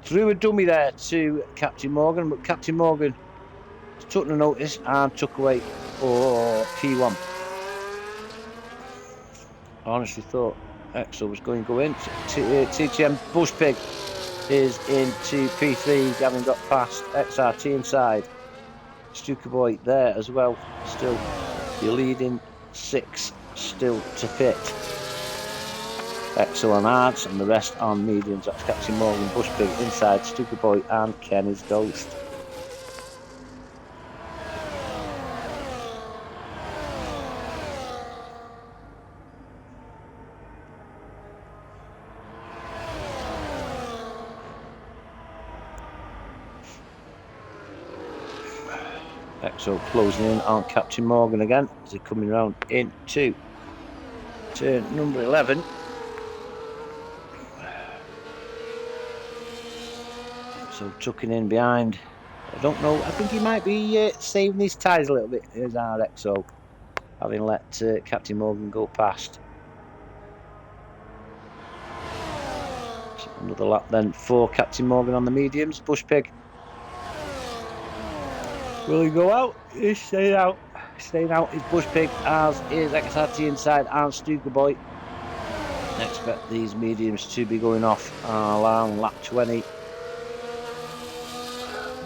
threw a dummy there to Captain Morgan, but Captain Morgan took the notice and took away for P1. I honestly thought XO was going to go in. TTM Bush Pig is into P3, having got past XRT inside. Stuka Boy there as well. Still, you're leading 6 still to fit. XO on hards and the rest on mediums. That's Captain Morgan, Bush Pig inside, Stuka Boy and Kenny's Ghost. XO closing in on Captain Morgan again as they're coming round into turn number 11. So tucking in behind. I don't know. I think he might be saving his tyres a little bit. Here's our XO, having let Captain Morgan go past. So another lap then for Captain Morgan on the mediums. Bush Pig. Will he go out? He's staying out. Staying out is Bush Pig, as is XRT inside and Stuka Boy. Expect these mediums to be going off around lap 20.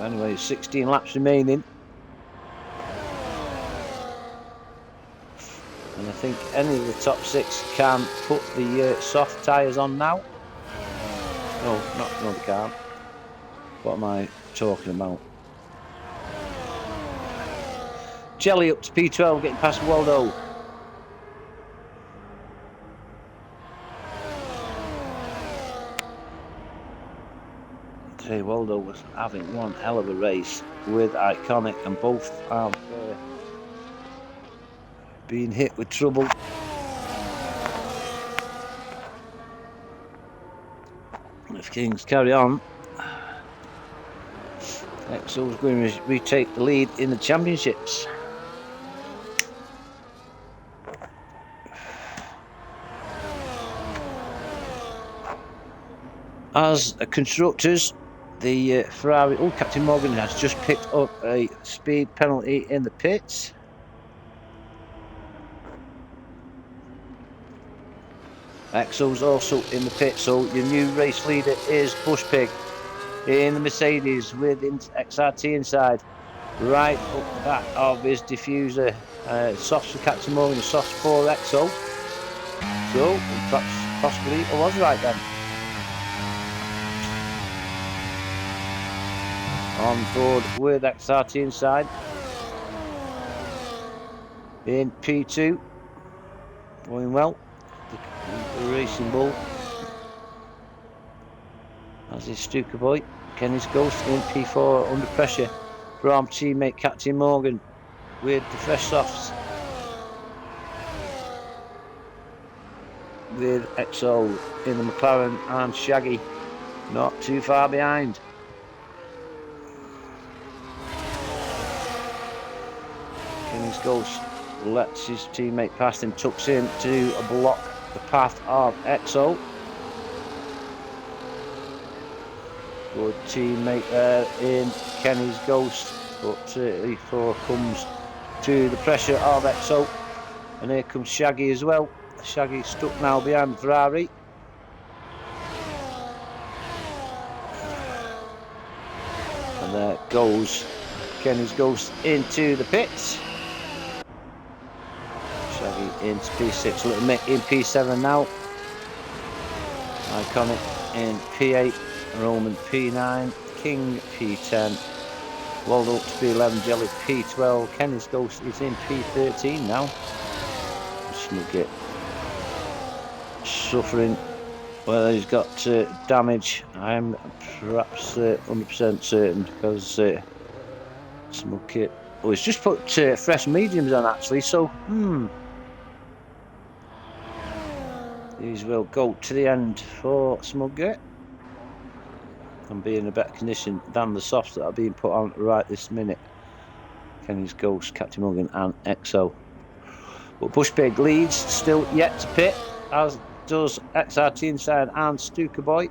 Anyway, 16 laps remaining. And I think any of the top 6 can put the soft tyres on now. No, they can't. What am I talking about? Jelly up to P12, getting past Waldo. Today Waldo was having one hell of a race with Iconic, and both are being hit with trouble. If Kings carry on, Exo's going to retake the lead in the championships. As constructors, the Ferrari, Captain Morgan has just picked up a speed penalty in the pits. Exo's also in the pit, so your new race leader is Bush Pig in the Mercedes with XRT inside, right up the back of his diffuser. Softs for Captain Morgan, softs for Exo. So, perhaps, possibly, I was right then. On board with XRT inside. In P2, going well. The Racing Bull. As is Stuka Boy. Kenny's Ghost in P4 under pressure from teammate Captain Morgan with the fresh softs. With Exo in the McLaren and Shaggy not too far behind. Kenny's Ghost lets his teammate past him, tucks in to block the path of Exo. Good teammate there in Kenny's Ghost, but E4 comes to the pressure of Exo, and here comes Shaggy as well. Shaggy stuck now behind the Ferrari. And there goes Kenny's Ghost into the pits. Shaggy into P6, Little Mick in P7 now. Iconic in P8, Roman P9, King P10, Waldo up to P11, Jelly P12, Kenny's Ghost is in P13 now. Snugget suffering, well, he's got damage. I'm perhaps 100% certain because Snugget, oh, he's just put fresh mediums on actually, so these will go to the end for Smugget and be in a better condition than the softs that are being put on right this minute. Kenny's Ghost, Captain Morgan and Exo. But Bush Pig leads, still yet to pit, as does XRT inside and Stuka Boy.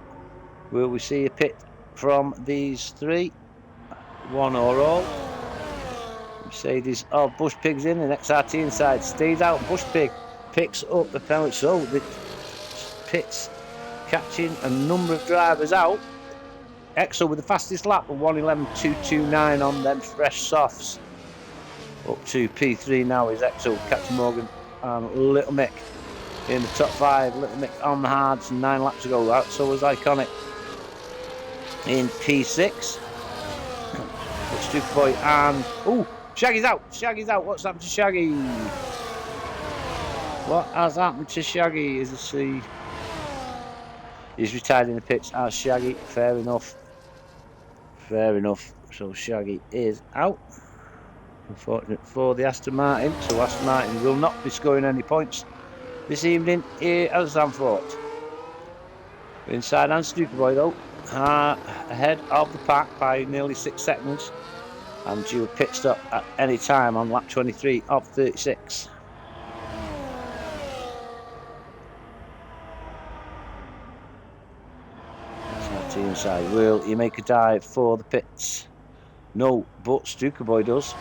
Will we see a pit from these three? One or all. Mercedes of Bush Pig's in and XRT inside stays out. Bush Pig picks up the penalty, so the pits catching a number of drivers out. Exo with the fastest lap of 1:11.229 on them fresh softs. Up to P3 now is Exo, Captain Morgan and Little Mick in the top 5. Little Mick on the hards 9 laps ago. So was Iconic in P6. But Stuka Boy and Shaggy's out. Shaggy's out. What's happened to Shaggy? What has happened to Shaggy? He's retired in the pits as Shaggy. Fair enough. Fair enough. So Shaggy is out. Unfortunate for the Aston Martin. So Aston Martin will not be scoring any points this evening here at Zandvoort. Inside and Stuka Boy though, ahead of the pack by nearly 6 seconds, and due a pit stop at any time on lap 23 of 36. Inside, will he make a dive for the pits? No, but Stuka Boy does.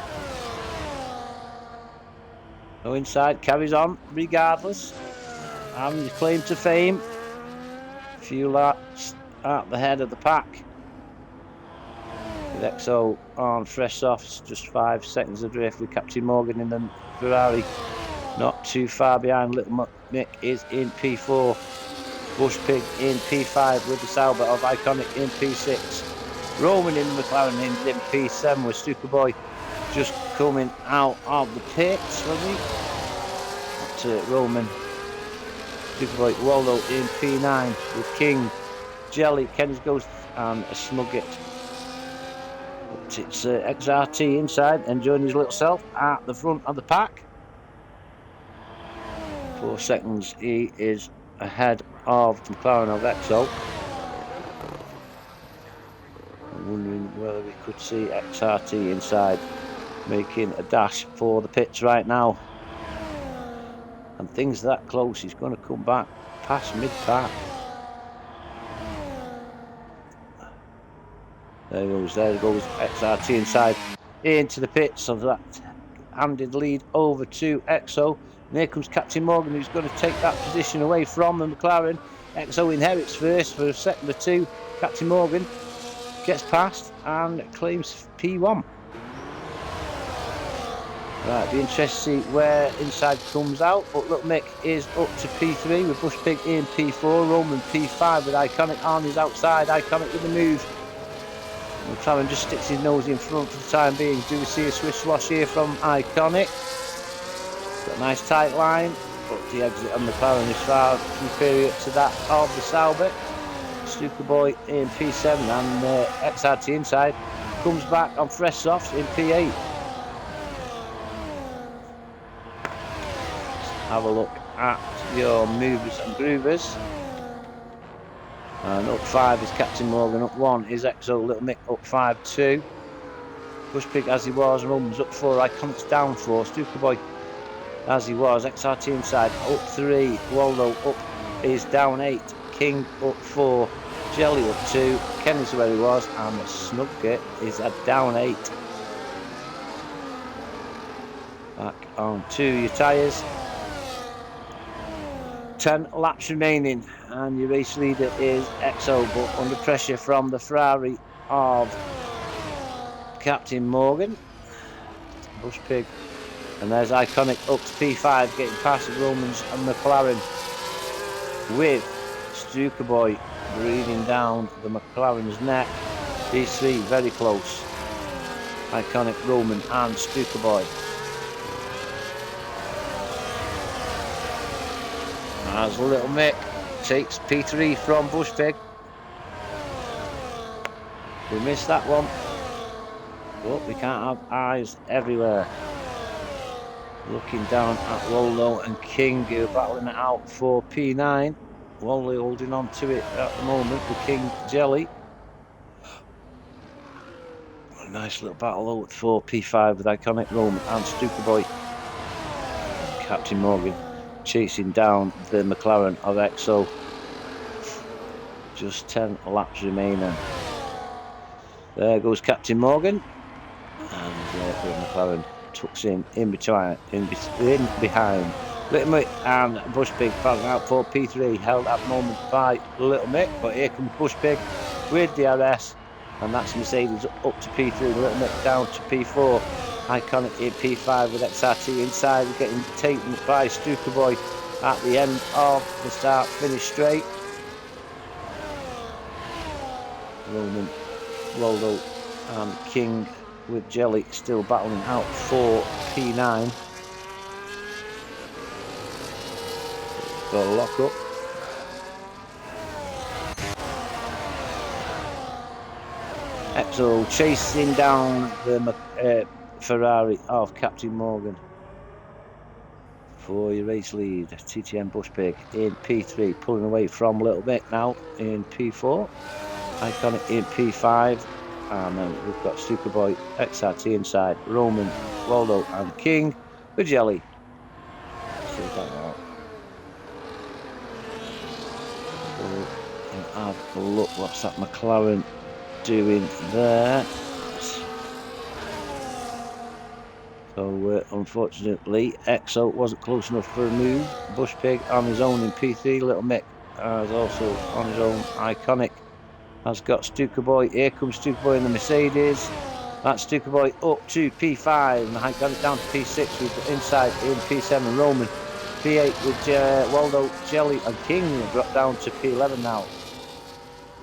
No, inside, carries on regardless. Having claim to fame. A few laps at the head of the pack. with EXO on fresh softs, just 5 seconds adrift with Captain Morgan in the Ferrari. Not too far behind. Little Mick is in P4. Bush Pig in P5 with the Sauber of Iconic in P6. Roman in the McLaren in P7 with Superboy just coming out of the pits, wasn't he? Roman. Superboy Waldo in P9 with King, Jelly, Kenny's Ghost and a Snugget. But it's XRT inside, enjoying his little self at the front of the pack. 4 seconds he is ahead of McLaren of EXO. I'm wondering whether we could see XRT inside making a dash for the pits right now. And things that close, he's going to come back past mid-pack. There goes XRT inside into the pits, so that handed the lead over to EXO. And here comes Captain Morgan, who's going to take that position away from the McLaren. EXO inherits first for a second or two. Captain Morgan gets past and claims P1. Right, be interested to see where inside comes out. But Little Mick is up to P3 with Bush Pig in P4. Roman P5 with Iconic on his outside. Iconic with the move. McLaren just sticks his nose in front for the time being. Do we see a swish slosh here from Iconic? Got a nice tight line, but the exit on McLaren is far superior to that of the Sauber. Superboy in P7 and XRT inside comes back on fresh softs in P8. Have a look at your movers and groovers. And up 5 is Captain Morgan, up 1 is EXO, Little Mick up 5-2. Bush Pig as he was, Roman's up 4, Iconic's down 4, Superboy as he was, XRT inside up 3, Waldo up is down 8, King up 4, Jelly up 2, Kenny's where he was, and the Snugget is at down 8. Back on to your tyres. 10 laps remaining, and your race leader is EXO, but under pressure from the Ferrari of Captain Morgan. Bush Pig, and there's Iconic up to P5, getting past the Romans and McLaren, with Stukaboy breathing down the McLaren's neck. These 3 very close. Iconic, Roman and Stukaboy. As Little Mick takes P3 from Bush Pig. We missed that one, but we can't have eyes everywhere. Looking down at Waldo and King, who are battling it out for P9. Waldo holding on to it at the moment with King Jelly. A nice little battle over for P5 with Iconic, Roman and Stukaboy. Captain Morgan chasing down the McLaren of EXO. Just 10 laps remaining. There goes Captain Morgan, and the McLaren tucks in behind. Little Mick and Bush Pig battling out for P3, held at the moment by Little Mick, but here comes Bush Pig with the RS, and that's Mercedes up to P3, Little Mick down to P4. Iconic in P5 with XRT inside, getting taken by Stukaboy at the end of the start finish straight. Roman, Waldo and King with Jelly still battling out for P9. Got a lock up. EXO chasing down the Ferrari of Captain Morgan for your race lead. TTM Bush Pig in P3, pulling away from Little Mick now in P4. Iconic in P5, and then we've got Superboy, XRT inside, Roman, Waldo and King with Jelly. See that out. And have a look, what's that McLaren doing there? So unfortunately EXO wasn't close enough for a move. Bush Pig on his own in P3, Little Mick is also on his own. Iconic has got Stuka Boy. Here comes Stuka Boy in the Mercedes. That's Stuka Boy up to P5, and I got it down to P6 with inside in P7 Roman. P8 with Waldo, Jelly and King dropped down to P11 now.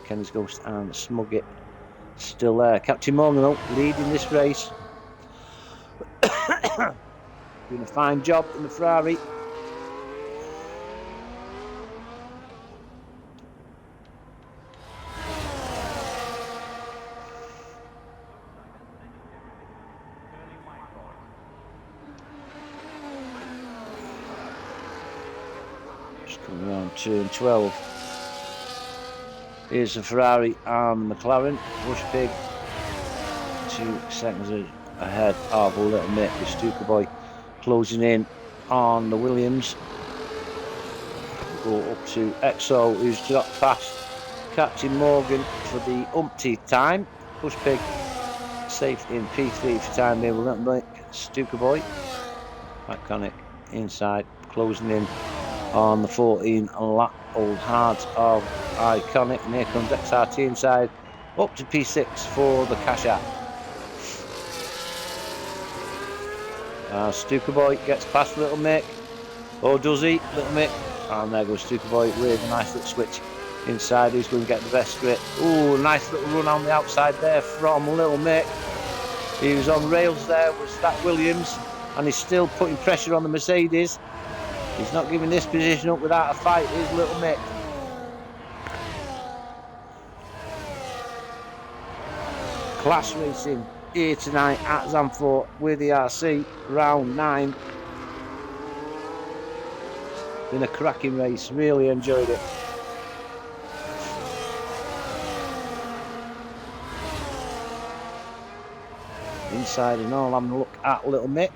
Kenny's Ghost and Smug It still there. Captain Morgan though, leading this race. Doing a fine job in the Ferrari. Just coming around turn 12. Here's the Ferrari and the McLaren. Bush Pig 2 seconds ahead of a little bit with Stuka Boy closing in on the Williams. Go up to EXO, who's got past Captain Morgan for the umpteenth time. Bush Pig safe in P3 for time being. Little bit Stuka Boy, iconic inside, closing in on the 14 lap old heart of Iconic, and here comes XRT inside up to P6 for the cash app. Stuka Boy gets past Little Mick. Oh, does he? Little Mick. And there goes Stuka Boy with a nice little switch inside. Who's going to get the best grip? Oh, nice little run on the outside there from Little Mick. He was on rails there, was that Williams, and he's still putting pressure on the Mercedes. He's not giving this position up without a fight, is Little Mick. Class racing here tonight at Zandvoort with the ERC, round 9. Been a cracking race, really enjoyed it. Inside and all, having a look at Little Mick.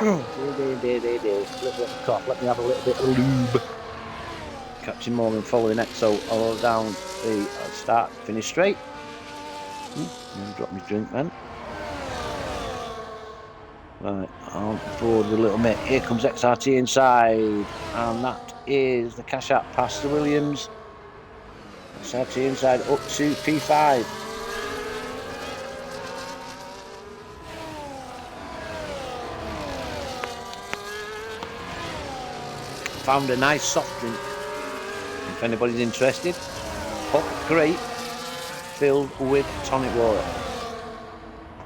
Little bit of cough, let me have a little bit of lube. Captain Morgan following EXO all down the start, finish straight. Drop my drink then. Right, on board with Little Mick. Here comes XRT inside, and that is the cash app past the Williams. XRT inside up to P5. Found a nice soft drink, if anybody's interested. Hot crate filled with tonic water.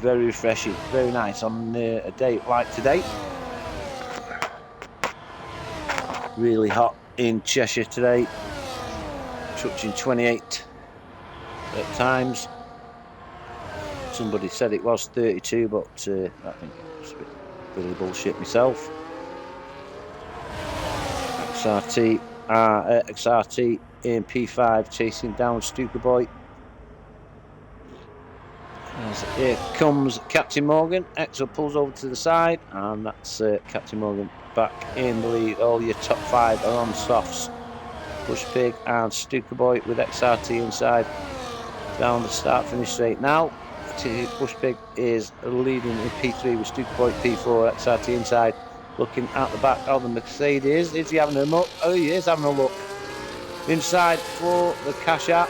Very refreshing, very nice on a day like today. Really hot in Cheshire today, touching 28 at times. Somebody said it was 32, but I think it's a bit really bullshit myself. XRT in P5 chasing down Stuka Boy. As here comes Captain Morgan. EXO pulls over to the side, and that's Captain Morgan back in the lead. All your top 5 are on softs. Bush Pig and Stuka Boy with XRT inside down the start finish straight now. Bush Pig is leading in P3 with Stuka Boy P4, XRT inside. Looking at the back of the Mercedes. Is he having a look? Oh, he is having a look. Inside for the cash app.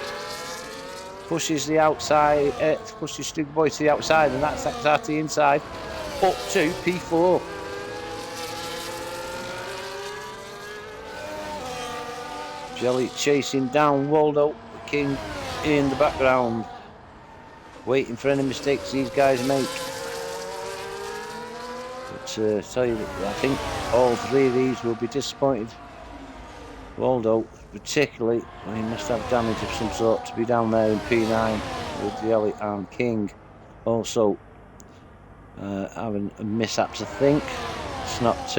Pushes the outside, pushes Stuka Boy to the outside, and that's XRT inside. Up to P4. Jelly chasing down Waldo, the King in the background. Waiting for any mistakes these guys make. Tell you that I think all 3 of these will be disappointed. Waldo, particularly, he must have damage of some sort to be down there in P9 with Jelly and King. Also, having mishaps, I think. It's not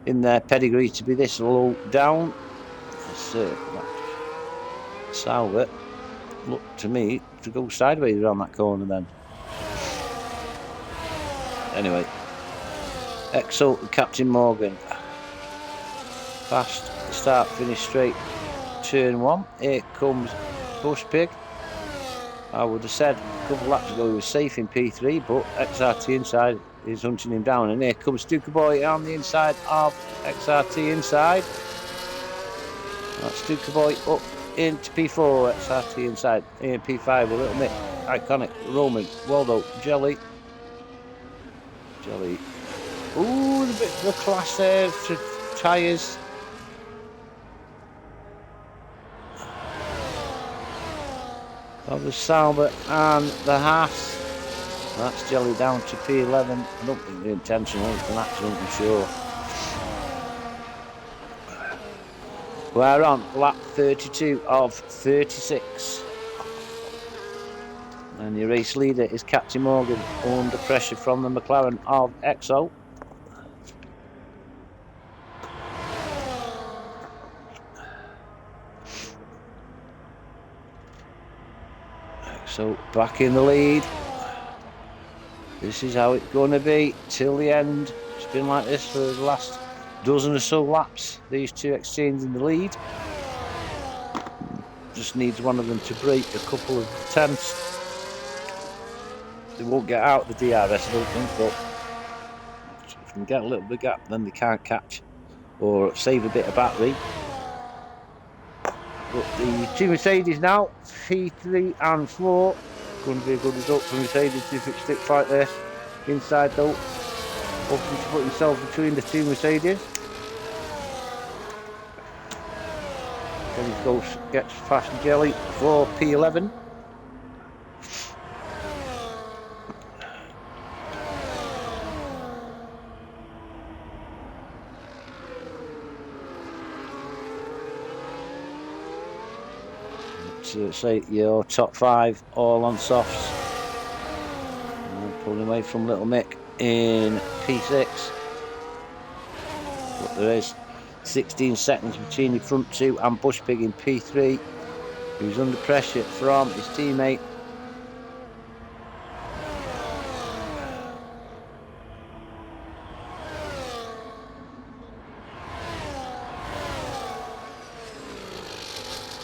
in their pedigree to be this low down. Salvert looked to me to go sideways around that corner then. Anyway. EXO and Captain Morgan. Fast start, finish straight. Turn 1. Here comes Bush Pig. I would have said a couple of laps ago he was safe in P3, but XRT inside is hunting him down. And here comes Stuka Boy on the inside of XRT inside. That's Duke up into P4, XRT inside, in P5, a little bit iconic, Roman, Waldo, Jelly. Ooh, a bit of a clash there for tyres. Of the Sauber and the Haas. That's Jelly down to P11. I don't think the intentional, it's an accident, I'm sure. We're on lap 32 of 36. And your race leader is Captain Morgan under pressure from the McLaren of EXO. EXO back in the lead. This is how it's going to be till the end. It's been like this for the last dozen or so laps. These two exchanging the lead. Just needs one of them to break a couple of tenths. They won't get out the DRS, I don't think, but if they can get a little bit gap, then they can't catch or save a bit of battery. But the two Mercedes now, P3 and 4. Going to be a good result for Mercedes if it sticks like this. Inside though, hoping to put himself between the two Mercedes. Then he gets past Jelly for P11. Say your top 5 all on softs. Pulling away from Little Mick in P6. But there is 16 seconds between the front two and Bushpig in P3, who's under pressure from his teammate.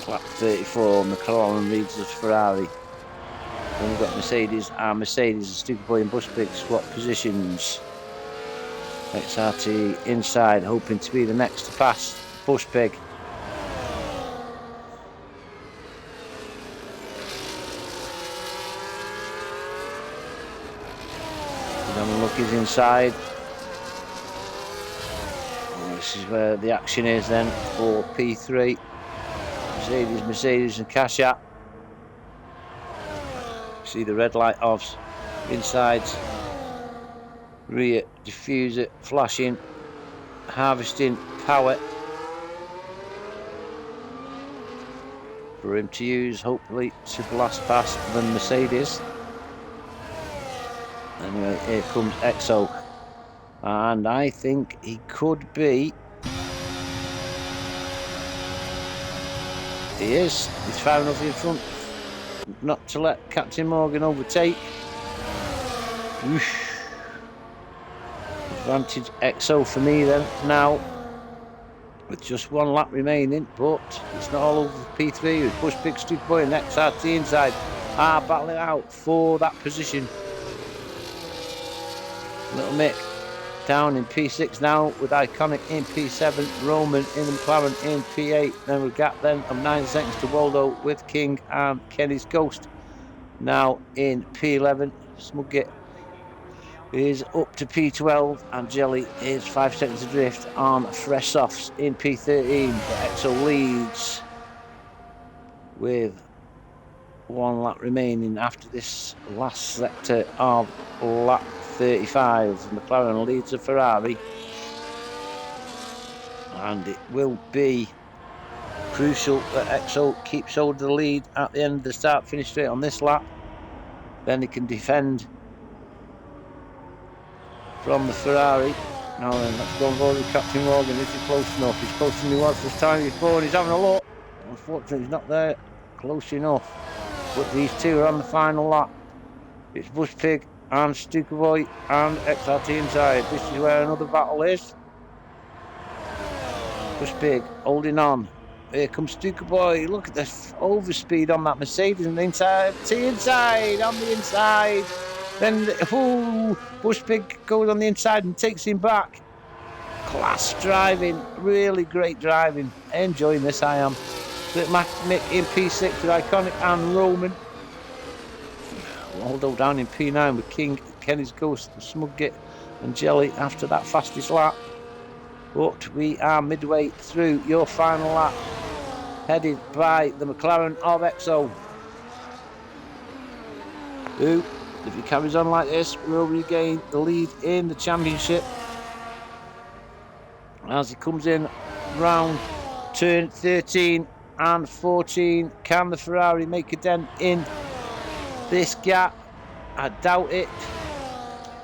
Lap 34, McLaren leads us Ferrari. Then we've got Mercedes and Stupid and Bushpig swap positions. XRT inside, hoping to be the next to pass Bushpig. Then look, he's inside. And this is where the action is then for P3. Mercedes and Kasha. See the red light offs, insides, rear diffuser flashing, harvesting power for him to use, hopefully to blast past the Mercedes. Anyway, here comes EXO, and I think he could be. He is. He's far enough in front not to let Captain Morgan overtake. Whoosh. Advantage EXO for me then now, with just one lap remaining, but it's not all over for P3 with Bushpig, Stupid Boy and XRT inside are battling out for that position. Little Mick down in P6 now, with Iconic in P7, Roman in the McLaren in P8. Then we've got then of 9 seconds to Waldo with King and Kenny's Ghost now in P11. Smugget is up to P12 and Jelly is 5 seconds adrift on fresh softs in P13. But EXO leads with one lap remaining after this last sector of lap 35. McLaren leads a Ferrari, and it will be crucial that EXO keeps hold of the lead at the end of the start finish straight on this lap. Then he can defend from the Ferrari. Now then, let's go and go with Captain Morgan. Is he close enough? He's closer than he was this time before, and he's having a look. Unfortunately, he's not there close enough. But these two are on the final lap. It's Bushpig and Stupid Boy and XRT inside. This is where another battle is. Bushpig holding on. Here comes Stupid Boy. Look at this overspeed on that Mercedes and the inside. T inside on the inside. Then Bushpig goes on the inside and takes him back. class driving, really great driving. Enjoying this, I am. Mick in P6 with Iconic and Roman. Waldo down in P9 with King, Kenny's Ghost, Smugget and Jelly after that fastest lap. But we are midway through your final lap, headed by the McLaren of EXO, who, if he carries on like this, will regain the lead in the championship. As he comes in round turn 13 and 14, can the Ferrari make a dent in this gap? I doubt it.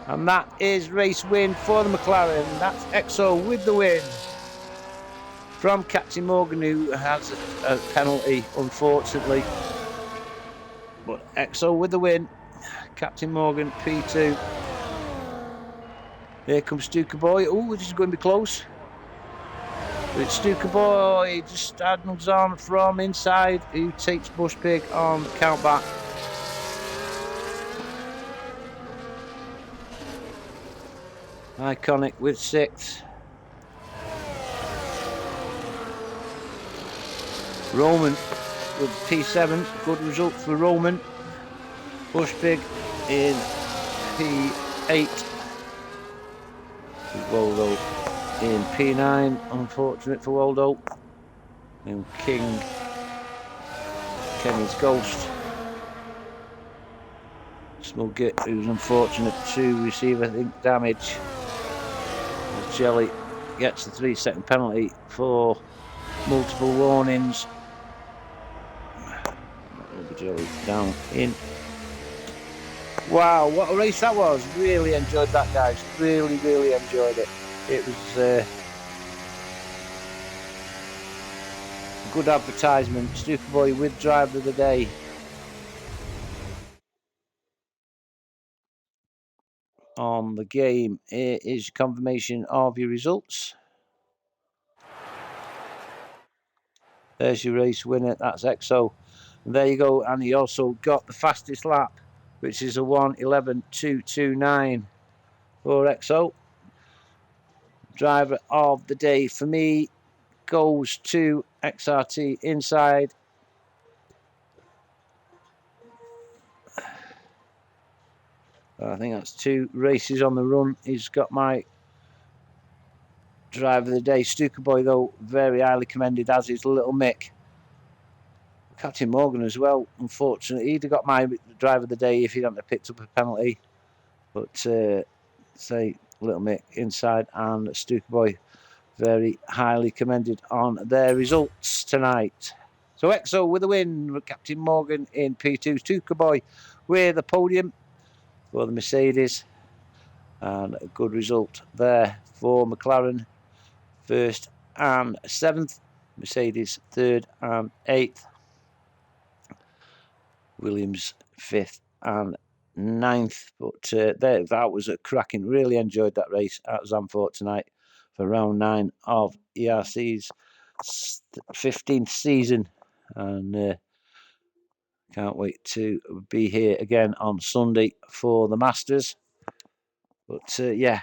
And that is race win for the McLaren. That's EXO with the win from Captain Morgan, who has a penalty, unfortunately. But EXO with the win. Captain Morgan, P2. Here comes Stuka Boy. Oh, this is going to be close. But it's Stuka Boy just stands on from inside, who takes Bush Pig on the countback. Iconic with 6th. Roman with P7. Good result for Roman. Bush Pig in P8. Waldo in P9. Unfortunate for Waldo. And King, Kenny's Ghost. Smugget, who's unfortunate to receive, I think, damage. Jelly gets the 3-second penalty for multiple warnings. Jelly down in. Wow, what a race that was. Really enjoyed that, guys. Really, really enjoyed it. It was a good advertisement. Stuka Boy with driver of the day. On the game, here is your confirmation of your results. There's your race winner, that's EXO. And there you go, and he also got the fastest lap, which is a 1:11.229 for EXO. Driver of the day for me goes to XRT Inside. I think that's 2 races on the run. He's got my driver of the day. Stuka Boy, though, very highly commended, as is Little Mick. Captain Morgan as well, unfortunately. He'd have got my driver of the day if he hadn't have picked up a penalty. But, say, Little Mick Inside and Stuka Boy, very highly commended on their results tonight. So EXO with the win, with Captain Morgan in P2. Stuka Boy with the podium for the Mercedes. And a good result there for McLaren, 1st and 7th. Mercedes 3rd and 8th. Williams 5th and 9th. But that was a cracking. Really enjoyed that race at Zandvoort tonight for round 9 of ERC's 15th season. And can't wait to be here again on Sunday for the Masters. But yeah,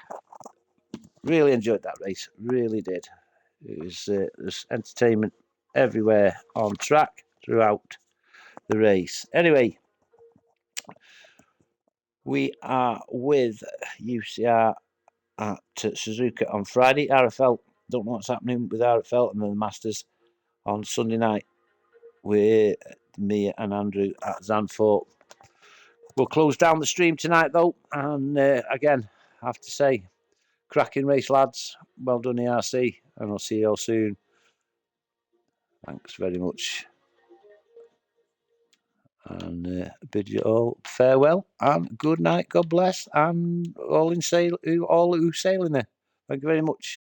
really enjoyed that race. Really did. It was there's entertainment everywhere on track throughout the race. Anyway, we are with UCR at Suzuka on Friday. RFL, don't know what's happening with RFL, and then the Masters on Sunday night with me and Andrew at Zandvoort. We'll close down the stream tonight, though, and again, I have to say, cracking race, lads. Well done, ERC, and I'll see you all soon. Thanks very much. And bid you all farewell and good night. God bless, and all who sail in there. Thank you very much.